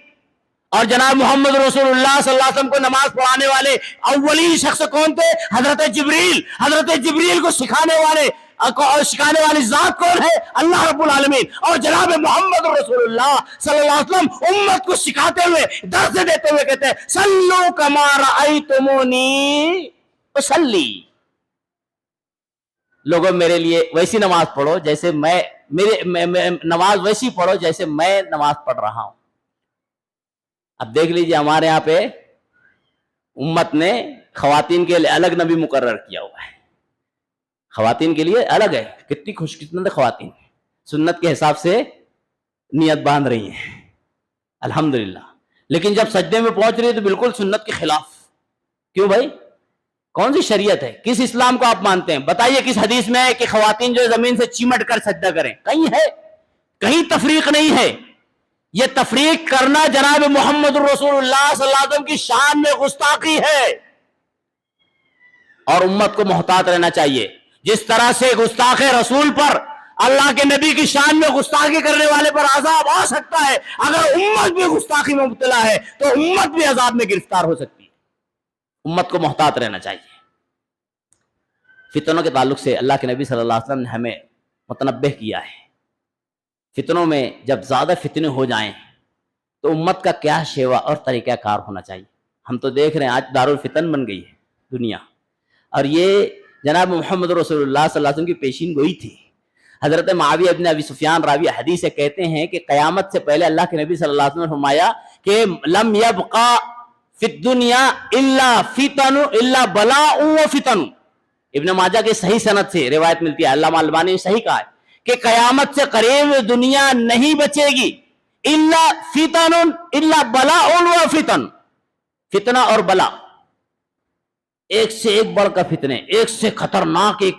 Speaker 2: اور جناب محمد رسول اللہ صلی اللہ علیہ وسلم کو نماز پڑھانے والے اولین شخص کون تھے؟ حضرت جبریل۔ حضرت جبریل کو سکھانے والی ذات کون ہے؟ اللہ رب العالمین۔ اور جناب محمد رسول اللہ صلی اللہ علیہ وسلم امت کو سکھاتے ہوئے، درس دیتے ہوئے کہتے ہیں صلو کما رأیتمونی اصلی، لوگوں میرے لیے ویسی نماز پڑھو جیسے نماز ویسی پڑھو جیسے میں نماز پڑھ رہا ہوں۔ اب دیکھ لیجئے ہمارے یہاں پہ امت نے خواتین کے لیے الگ نبی مقرر کیا ہوا ہے، خواتین کے لیے الگ ہے۔ کتنی خوش قسمت خواتین سنت کے حساب سے نیت باندھ رہی ہیں، الحمدللہ، لیکن جب سجدے میں پہنچ رہی ہے تو بالکل سنت کے خلاف۔ کیوں بھائی؟ کون سی شریعت ہے؟ کس اسلام کو آپ مانتے ہیں؟ بتائیے کس حدیث میں ہے کہ خواتین جو زمین سے چمٹ کر سجدہ کریں؟ کہیں ہے؟ کہیں تفریق نہیں ہے۔ یہ تفریق کرنا جناب محمد رسول اللہ صلی اللہ علیہ وسلم کی شان میں گستاخی ہے، اور امت کو محتاط رہنا چاہیے۔ جس طرح سے گستاخ رسول پر، اللہ کے نبی کی شان میں گستاخی کرنے والے پر عذاب آ سکتا ہے، اگر امت بھی گستاخی میں مبتلا ہے تو امت بھی عذاب میں گرفتار ہو سکتی ہے۔ امت کو محتاط رہنا چاہیے۔ فتنوں کے تعلق سے اللہ کے نبی صلی اللہ علیہ وسلم نے ہمیں متنبہ کیا ہے، فتنوں میں جب زیادہ فتنے ہو جائیں تو امت کا کیا شیوا اور طریقہ کار ہونا چاہیے۔ ہم تو دیکھ رہے ہیں آج دارالفتن بن گئی ہے دنیا، اور یہ جناب محمد رسول اللہ صلی اللہ علیہ وسلم کی پیشین گوئی تھی۔ حضرت معاویہ ابن ابی سفیان راوی حدیث سے کہتے ہیں کہ قیامت سے پہلے اللہ کے نبی صلی اللہ علیہ وسلم نے فرمایا کہ لم یبقى فی الدنیا الا فتن الا بلاء و فتن۔ ابن ماجہ کے صحیح سند سے روایت ملتی ہے، علامہ البانی نے صحیح کہا ہے کہ قیامت سے قریب دنیا نہیں بچے گی الا فتن الا بلاء و فتن، فتنہ اور بلا، ایک سے ایک بڑھ کر فتنے، ایک سے خطرناک ایک۔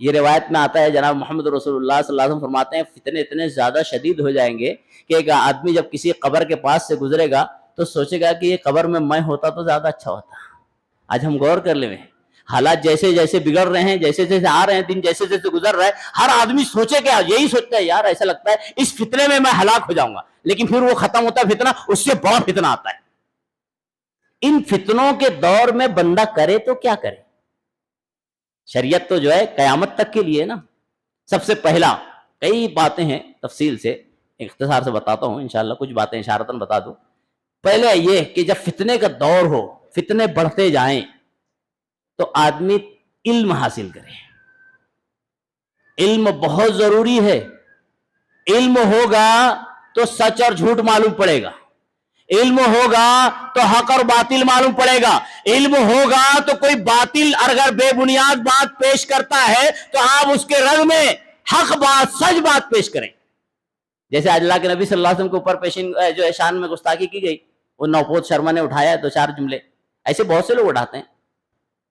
Speaker 2: یہ روایت میں آتا ہے جناب محمد رسول اللہ صلی اللہ علیہ وسلم فرماتے ہیں فتنے اتنے زیادہ شدید ہو جائیں گے کہ ایک آدمی جب کسی قبر کے پاس سے گزرے گا تو سوچے گا کہ یہ قبر میں ہوتا تو زیادہ اچھا ہوتا۔ آج ہم غور کر لیں، حالات جیسے جیسے بگڑ رہے ہیں، جیسے جیسے آ رہے ہیں، دن جیسے جیسے گزر رہا ہے، ہر آدمی سوچے کہ یہی سوچتا ہے یار ایسا لگتا ہے اس فتنے میں ہلاک ہو جاؤں گا، لیکن پھر وہ ختم ہوتا ہے فتنہ، اس سے بڑا فتنہ آتا ہے۔ ان فتنوں کے دور میں بندہ کرے تو کیا کرے؟ شریعت تو جو ہے قیامت تک کے لیے نا۔ سب سے پہلا، کئی باتیں ہیں تفصیل سے، اختصار سے بتاتا ہوں انشاءاللہ، کچھ باتیں اشارتاً بتا دوں۔ پہلے یہ کہ جب فتنے کا دور ہو، فتنے بڑھتے جائیں تو آدمی علم حاصل کرے۔ علم بہت ضروری ہے۔ علم ہوگا تو سچ اور جھوٹ معلوم پڑے گا، علم ہوگا تو حق اور باطل معلوم پڑے گا، علم ہوگا تو کوئی باطل اگر بے بنیاد بات پیش کرتا ہے تو آپ اس کے رنگ میں حق بات، سچ بات پیش کریں۔ جیسے اللہ کے نبی صلی اللہ علیہ وسلم کے اوپر پیشین جو ہے شان میں گستاخی کی گئی، وہ نوپوت شرما نے اٹھایا 2-4 جملے، ایسے بہت سے لوگ اٹھاتے ہیں۔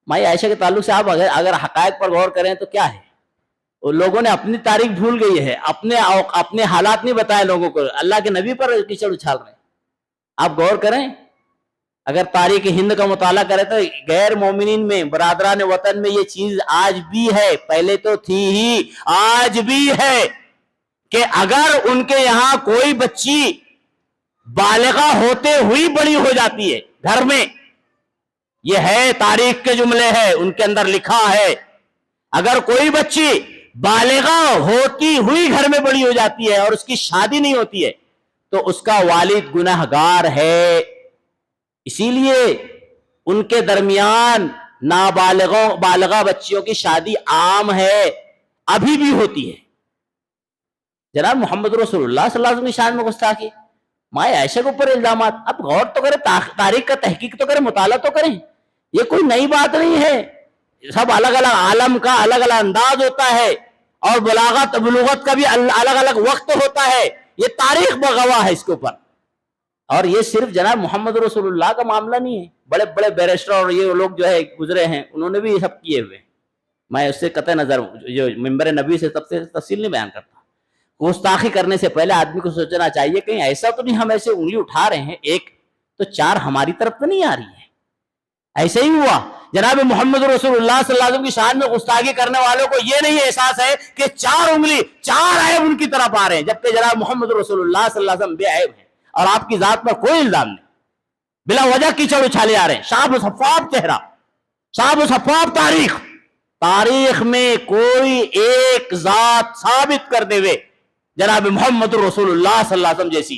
Speaker 2: مائی عائشہ کے تعلق سے آپ اگر حقائق پر غور کریں تو کیا ہے، لوگوں نے اپنی تاریخ بھول گئی ہے، اپنے حالات نہیں بتائے لوگوں کو، اللہ کے نبی پر کیچڑ اچھال رہے ہیں۔ آپ غور کریں، اگر تاریخ ہند کا مطالعہ کریں تو غیر مومنین میں، برادران وطن میں یہ چیز آج بھی ہے، پہلے تو تھی ہی، آج بھی ہے کہ اگر ان کے یہاں کوئی بچی بالغہ ہوتے ہوئی بڑی ہو جاتی ہے گھر میں، یہ ہے تاریخ کے جملے ہیں، ان کے اندر لکھا ہے، اگر کوئی بچی بالغہ ہوتی ہوئی گھر میں بڑی ہو جاتی ہے اور اس کی شادی نہیں ہوتی ہے تو اس کا والد گنہگار ہے۔ اسی لیے ان کے درمیان بالغہ بچیوں کی شادی عام ہے، ابھی بھی ہوتی ہے۔ جناب محمد رسول اللہ صلی اللہ علیہ وسلم کی شان میں گستاخی، ماں عائشہ کے اوپر الزامات، اب غور تو کریں، تاریخ کا تحقیق تو کریں، مطالعہ تو کریں، یہ کوئی نئی بات نہیں ہے، سب الگ الگ عالم کا الگ الگ انداز ہوتا ہے اور بلوغت کا بھی الگ الگ وقت ہوتا ہے، یہ تاریخ گواہ ہے اس کے اوپر۔ اور یہ صرف جناب محمد رسول اللہ کا معاملہ نہیں ہے، بڑے بڑے بیرسٹر اور یہ لوگ جو ہے گزرے ہیں، انہوں نے بھی یہ سب کیے ہوئے، میں اس سے قطع نظر جو منبر نبی سے سب سے تفصیل نہیں بیان کرتا۔ گستاخی کرنے سے پہلے آدمی کو سوچنا چاہیے کہیں ایسا تو نہیں ہم ایسے انگلی اٹھا رہے ہیں ایک تو 4 ہماری طرف تو نہیں آ رہی ہے۔ ایسے ہی ہوا جناب محمد رسول اللہ صلی اللہ علیہ وسلم کی شان میں گستاخی کرنے والوں کو یہ نہیں احساس ہے کہ 4 انگلی 4 عیب ان کی طرف آ رہے ہیں، جبکہ جناب محمد رسول اللہ صلی اللہ علیہ وسلم بے عیب ہیں اور آپ کی ذات پر کوئی الزام نہیں، بلا وجہ کیچڑ اچھالے آ رہے ہیں۔ صاف و شفاف چہرہ، صاف و شفاف تاریخ میں کوئی ایک ذات ثابت کر دے ہوئے جناب محمد رسول اللہ صلی اللہ علیہ وسلم جیسی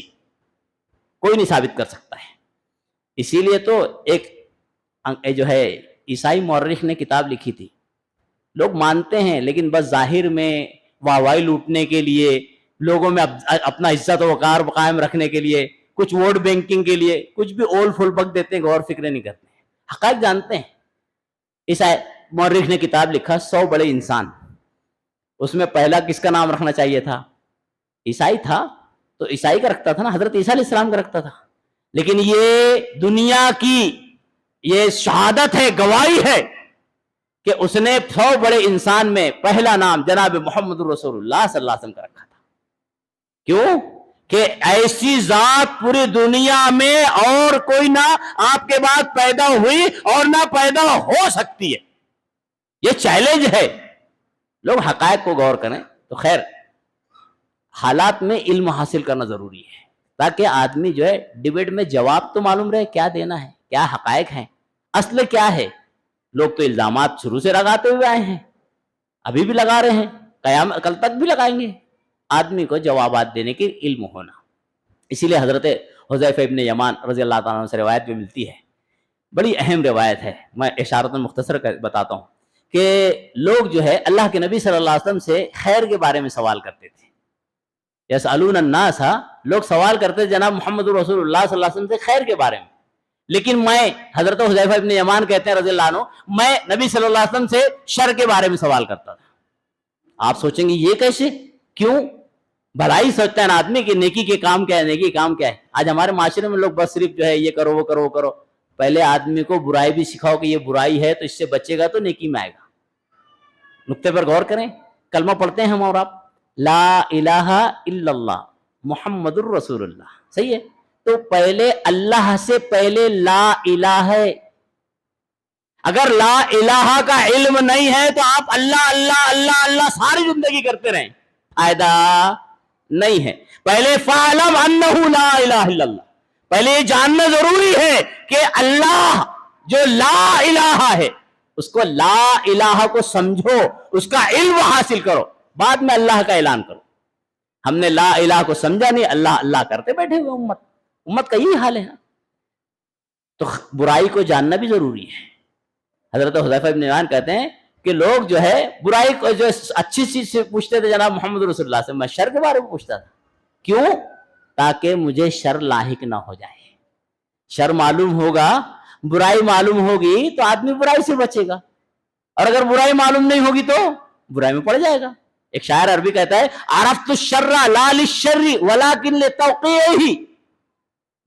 Speaker 2: کوئی نہیں ثابت کر سکتا ہے۔ اسی لیے تو ایک جو ہے عیسائی مورخ نے کتاب لکھی تھی، لوگ مانتے ہیں لیکن بس ظاہر میں واہوائی لوٹنے کے لیے، لوگوں میں اپنا عزت و وقار قائم رکھنے کے لیے، کچھ ووٹ بینکنگ کے لیے کچھ بھی اول فل بک دیتے ہیں، غور فکر نہیں کرتے ہیں، حقائق جانتے ہیں۔ عیسائی مورخ نے کتاب لکھا 100 بڑے انسان، اس میں پہلا کس کا نام رکھنا چاہیے تھا؟ عیسائی تھا تو عیسائی کا رکھتا تھا نا، حضرت عیسیٰ علیہ السلام کا رکھتا تھا، لیکن یہ دنیا کی یہ شہادت ہے، گواہی ہے کہ اس نے 100 بڑے انسان میں پہلا نام جناب محمد رسول اللہ صلی اللہ علیہ وسلم کا رکھا تھا۔ کیوں کہ ایسی ذات پوری دنیا میں اور کوئی نہ آپ کے بعد پیدا ہوئی اور نہ پیدا ہو سکتی ہے، یہ چیلنج ہے۔ لوگ حقائق کو غور کریں تو خیر حالات میں علم حاصل کرنا ضروری ہے تاکہ آدمی جو ہے ڈیبیٹ میں جواب تو معلوم رہے، کیا دینا ہے، کیا حقائق ہیں، اصل کیا ہے۔ لوگ تو الزامات شروع سے لگاتے ہوئے آئے ہیں، ابھی بھی لگا رہے ہیں، کل تک بھی لگائیں گے۔ آدمی کو جوابات دینے کی علم ہونا، اسی لیے حضرت حذیفہ ابن یمان رضی اللہ تعالیٰ عنہ سے روایت بھی ملتی ہے، بڑی اہم روایت ہے، میں اشارتاً مختصر بتاتا ہوں کہ لوگ جو ہے اللہ کے نبی صلی اللہ علیہ وسلم سے خیر کے بارے میں سوال کرتے تھے۔ یسألون الناس، لوگ سوال کرتے تھے جناب محمد رسول اللہ صلی اللہ علیہ وسلم سے خیر کے بارے میں، لیکن میں حضرت حذیفہ ابن یمان کہتے ہیں رضی اللہ عنہ، میں نبی صلی اللہ علیہ وسلم سے شر کے بارے میں سوال کرتا تھا۔ آپ سوچیں گے یہ کیسے، کیوں؟ بھلائی سوچتا ہے نا آدمی کہ نیکی کے کام کیا ہے، نیکی کام کیا ہے۔ آج ہمارے معاشرے میں لوگ بس صرف جو ہے یہ کرو وہ کرو وہ کرو، پہلے آدمی کو برائی بھی سکھاؤ کہ یہ برائی ہے تو اس سے بچے گا تو نیکی میں آئے گا۔ نقطے پر غور کریں، کلمہ پڑھتے ہیں ہم اور آپ، لا الہ الا اللہ محمد الرسول اللہ، صحیح ہے؟ تو پہلے اللہ سے پہلے لا الہ ہے۔ اگر لا الہ کا علم نہیں ہے تو آپ اللہ اللہ اللہ اللہ ساری زندگی کرتے رہیں، فائدہ نہیں ہے۔ پہلے فَاعْلَمْ أَنَّهُ لَا إِلَهَ إِلَّا اللَّهُ، پہلے یہ جاننا ضروری ہے کہ اللہ جو لا الہ ہے اس کو لا الہ کو سمجھو، اس کا علم حاصل کرو، بعد میں اللہ کا اعلان کرو۔ ہم نے لا الہ کو سمجھا نہیں، اللہ اللہ کرتے بیٹھے ہوئے امت کا یہی حال ہے نا۔ تو برائی کو جاننا بھی ضروری ہے۔ حضرت حذیفہ ابن یمان کہتے ہیں کہ لوگ جو ہے برائی کو جو اچھی چیز سے پوچھتے تھے جناب محمد رسول اللہ سے، میں شر کے بارے میں پوچھتا تھا، کیوں؟ تاکہ مجھے شر لاحق نہ ہو جائے۔ شر معلوم ہوگا، برائی معلوم ہوگی تو آدمی برائی سے بچے گا، اور اگر برائی معلوم نہیں ہوگی تو برائی میں پڑ جائے گا۔ ایک شاعر عربی کہتا ہے عرفت الشر لا للشر ولكن لتوقيعه،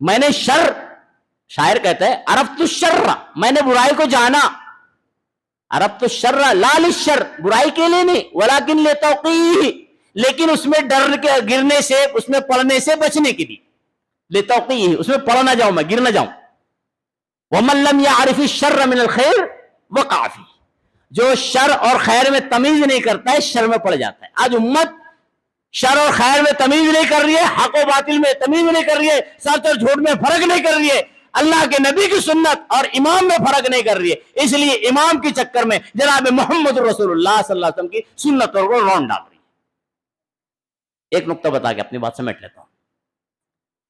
Speaker 2: میں نے شاعر کہتا ہے عرفت الشر، میں نے برائی کو جانا، عرفت الشر لا للشر، برائی کے لیے نہیں، ولكن لتوقيعه، لیکن اس میں ڈر کے گرنے سے، اس میں پڑنے سے بچنے کے لیے، لتوقيعه، اس میں پڑ نہ جاؤں، میں گر نہ جاؤں. ومن لم يعرف الشر من الخير وقع فيه، جو شر اور خیر میں تمیز نہیں کرتا ہے شر میں پڑ جاتا ہے. آج امت شر اور خیر میں تمیز نہیں کر رہی ہے، حق و باطل میں تمیز نہیں کر رہی ہے، سچ اور جھوٹ میں فرق نہیں کر رہی ہے، اللہ کے نبی کی سنت اور امام میں فرق نہیں کر رہی ہے، اس لیے امام کے چکر میں جناب محمد رسول اللہ صلی اللہ علیہ وسلم کی سنتوں کو رون ڈال رہی ہے. ایک نقطہ بتا کے اپنی بات سمیٹ لیتا ہوں.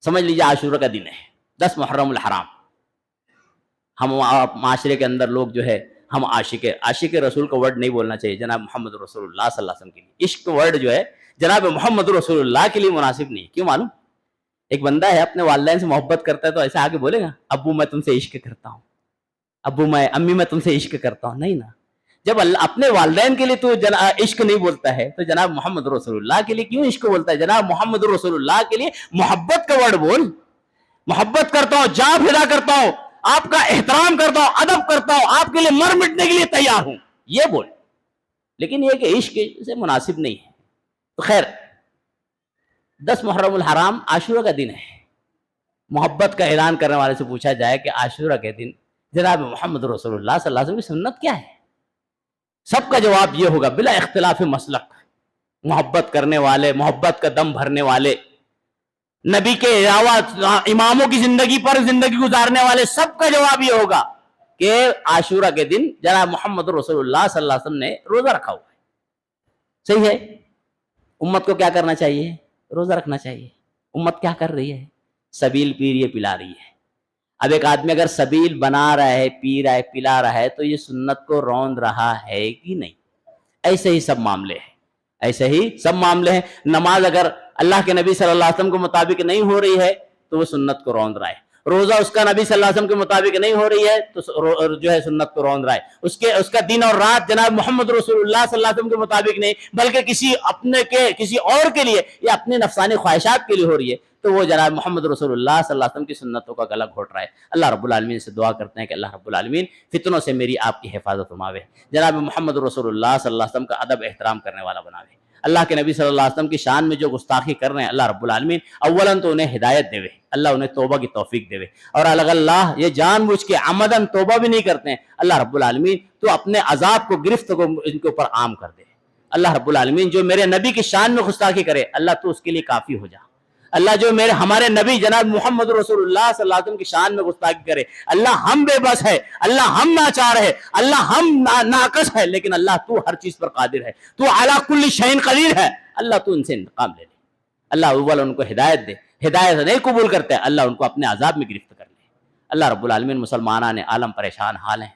Speaker 2: سمجھ لیجیے عاشورہ کا دن ہے، 10 محرم الحرام. ہم معاشرے کے اندر لوگ جو ہے ہم عاشق رسول کا ورڈ نہیں بولنا چاہیے جناب محمد رسول اللہ صلی اللہ علیہ وسلم کے لیے. عشق ورڈ جو ہے جناب محمد رسول اللہ کے لیے مناسب نہیں. کیوں معلوم؟ ایک بندہ ہے اپنے والدین سے محبت کرتا ہے تو ایسے آگے بولے گا ابو میں تم سے عشق کرتا ہوں، امی میں تم سے عشق کرتا ہوں؟ نہیں نا. جب اللہ اپنے والدین کے لیے تو عشق نہیں بولتا ہے تو جناب محمد رسول اللہ کے لیے کیوں عشق بولتا ہے؟ جناب محمد رسول اللہ کے لیے محبت کا ورڈ بول. محبت کرتا ہوں، جان فدا کرتا ہوں، آپ کا احترام کرتا ہوں، ادب کرتا ہوں، آپ کے لیے مر مٹنے کے لیے تیار ہوں، یہ بول. لیکن یہ کہ عشق سے مناسب نہیں ہے. تو خیر 10 محرم الحرام عاشورہ کا دن ہے. محبت کا اعلان کرنے والے سے پوچھا جائے کہ عاشورہ کے دن جناب محمد رسول اللہ صلی اللہ علیہ وسلم کی سنت کیا ہے؟ سب کا جواب یہ ہوگا بلا اختلاف مسلک، محبت کرنے والے، محبت کا دم بھرنے والے، نبی کے علاوہ اماموں کی زندگی پر زندگی گزارنے والے، سب کا جواب یہ ہوگا کہ عاشورہ کے دن جناب محمد رسول اللہ صلی اللہ علیہ وسلم نے روزہ رکھا ہوا ہے. صحیح ہے. امت کو کیا کرنا چاہیے؟ روزہ رکھنا چاہیے. امت کیا کر رہی ہے؟ سبیل پی رہی ہے، پلا رہی ہے. اب ایک آدمی اگر سبیل بنا رہا ہے، پی رہا ہے، پلا رہا ہے تو یہ سنت کو روند رہا ہے کہ نہیں؟ ایسے ہی سب معاملے ہیں، ایسے ہی سب معاملے ہیں. نماز اگر اللہ کے نبی صلی اللہ علیہ وسلم کے مطابق نہیں ہو رہی ہے تو وہ سنت کو روند رہا ہے. روزہ اس کا نبی صلی اللہ علیہ وسلم کے مطابق نہیں ہو رہی ہے تو جو ہے سنت کو روند رہا ہے. اس کا دن اور رات جناب محمد رسول اللہ صلی اللہ علیہ وسلم کے مطابق نہیں بلکہ کسی اور کے لیے یا اپنے نفسانی خواہشات کے لیے ہو رہی ہے تو وہ جناب محمد رسول اللہ صلی اللہ علیہ وسلم کی سنتوں کا گلا گھوٹ رہا ہے. اللہ رب العالمین سے دعا کرتے ہیں کہ اللہ رب العالمین فتنوں سے میری آپ کی حفاظت فرماوے، جناب محمد رسول اللہ صلی اللہ علیہ وسلم کا ادب احترام کرنے والا بناوے. اللہ کے نبی صلی اللہ علیہ وسلم کی شان میں جو گستاخی کر رہے ہیں اللہ رب العالمین اولاً تو انہیں ہدایت دے، اللہ انہیں توبہ کی توفیق دے، اور اللہ یہ جان بوجھ کے عمدن توبہ بھی نہیں کرتے ہیں اللہ رب العالمین تو اپنے عذاب کو، گرفت کو ان کے اوپر عام کر دے. اللہ رب العالمین جو میرے نبی کی شان میں گستاخی کرے اللہ تو اس کے لیے کافی ہو جا. اللہ جو ہمارے نبی جناب محمد رسول اللہ صلی اللہ علیہ وسلم کی شان میں گستاخی کرے، اللہ ہم بے بس ہے، اللہ ہم ناچار ہے، اللہ ہم ناقص ہے، لیکن اللہ تو ہر چیز پر قادر ہے، تو علی کل شیء قدیر ہے. اللہ تو ان سے انتقام لے لے. اللہ اول ان کو ہدایت دے، ہدایت نہیں قبول کرتے اللہ ان کو اپنے عذاب میں گرفت کر لے. اللہ رب العالمین مسلمانان عالم پریشان حال ہیں،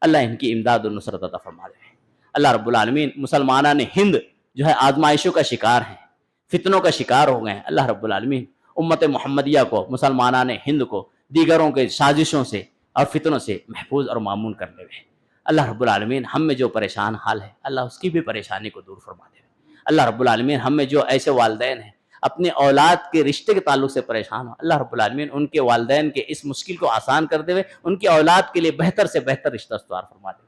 Speaker 2: اللہ ان کی امداد و نصرت عطا فرما دے. اللہ رب العالمین مسلمانان ہند جو ہے آزمائشوں کا شکار ہیں، فتنوں کا شکار ہو گئے ہیں، اللہ رب العالمین امت محمدیہ کو، مسلمانان ہند کو دیگروں کے سازشوں سے اور فتنوں سے محفوظ اور مامون کر لے. اللہ رب العالمین ہم میں جو پریشان حال ہے اللہ اس کی بھی پریشانی کو دور فرما دے. اللہ رب العالمین ہم میں جو ایسے والدین ہیں اپنے اولاد کے رشتے کے تعلق سے پریشان ہو، اللہ رب العالمین ان کے والدین کے اس مشکل کو آسان کر دے، ان کی اولاد کے لیے بہتر سے بہتر رشتہ استوار فرما دے.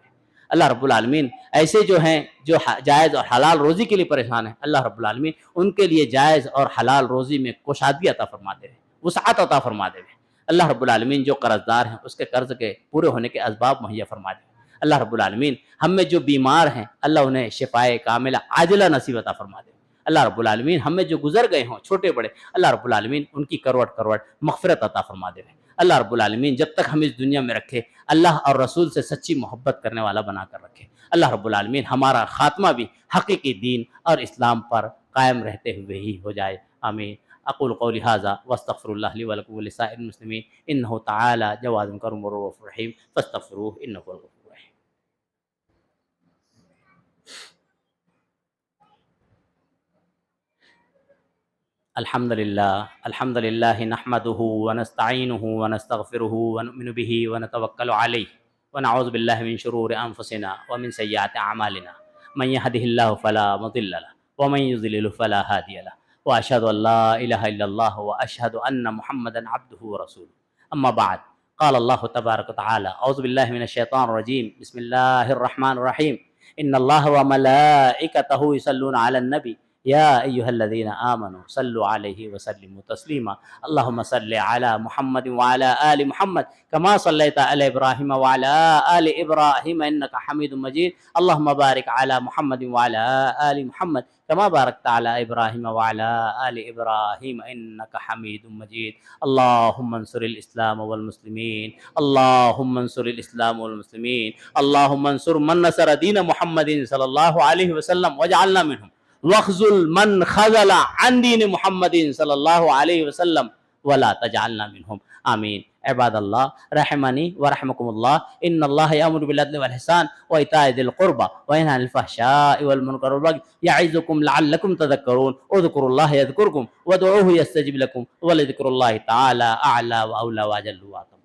Speaker 2: اللہ رب العالمین ایسے جو ہیں جو جائز اور حلال روزی کے لیے پریشان ہیں اللہ رب العالمین ان کے لیے جائز اور حلال روزی میں کشادگی عطا فرما دے، وسعت عطا فرما دے. اللہ رب العالمین جو قرض دار ہیں اس کے قرض کے پورے ہونے کے اسباب مہیا فرما دے. اللہ رب العالمین ہم میں جو بیمار ہیں اللہ انہیں شفائے کاملہ عاجلہ نصیب عطا فرما دے. اللہ رب العالمین ہم میں جو گزر گئے ہوں چھوٹے بڑے اللہ رب العالمین ان کی کروٹ مغفرت عطا فرما دے. اللہ رب العالمین جب تک ہم اس دنیا میں رکھے اللہ اور رسول سے سچی محبت کرنے والا بنا کر رکھے. اللہ رب العالمین ہمارا خاتمہ بھی حقیقی دین اور اسلام پر قائم رہتے ہوئے ہی ہو جائے. آمین. اقول قولی ھذا واستغفر اللہ لی ولکم ولسائر المسلمین انہ تعالی جواد کریم رؤوف رحیم فاستغفروہ انہ هو الغفور الرحیم. الحمد للہ نحمده ونستعینه ونستغفره ونؤمن به ونتوکل علیہ ونعوذ باللہ من شرور انفسنا ومن سیئات اعمالنا من يهده اللہ فلا مضل له
Speaker 1: ومن يضلل فلا هادي له وأشهد أن لا إله إلا الله وأشهد أن محمدا عبده ورسوله. أما بعد، قال الله تبارك وتعالى: أعوذ بالله من الشيطان الرجيم، بسم الله الرحمن الرحيم، إن الله وملائكته يصلون على النبي يا أيها الذين آمنوا صلوا عليه وسلموا تسليما. اللهم صل على محمد وعلى آل محمد كما صليت على إبراهيم وعلى آل إبراهيم إنك حميد مجيد. اللهم بارك على محمد وعلى آل محمد كما باركت على إبراهيم وعلى آل إبراهيم إنك حميد مجيد. اللهم انصر الإسلام والمسلمين، اللهم انصر الإسلام والمسلمين، اللهم انصر من نصر دين محمد صلى الله عليه وسلم واجعلنا منهم، واخذل من خذل عن دین محمد صلی اللہ علیہ وسلم ولا تجعلنا منهم. آمین. عباد اللہ رحمنی ورحمکم اللہ، ان اللہ یامر بالعدل والإحسان وإیتاء ذی القربى وینہی عن الفحشاء والمنکر والبغی یعظکم لعلکم تذکرون. اذکروا اللہ یذکرکم وادعوہ یستجب لکم ولذکر اللہ تعالی اعلی واولی واجل واعظم.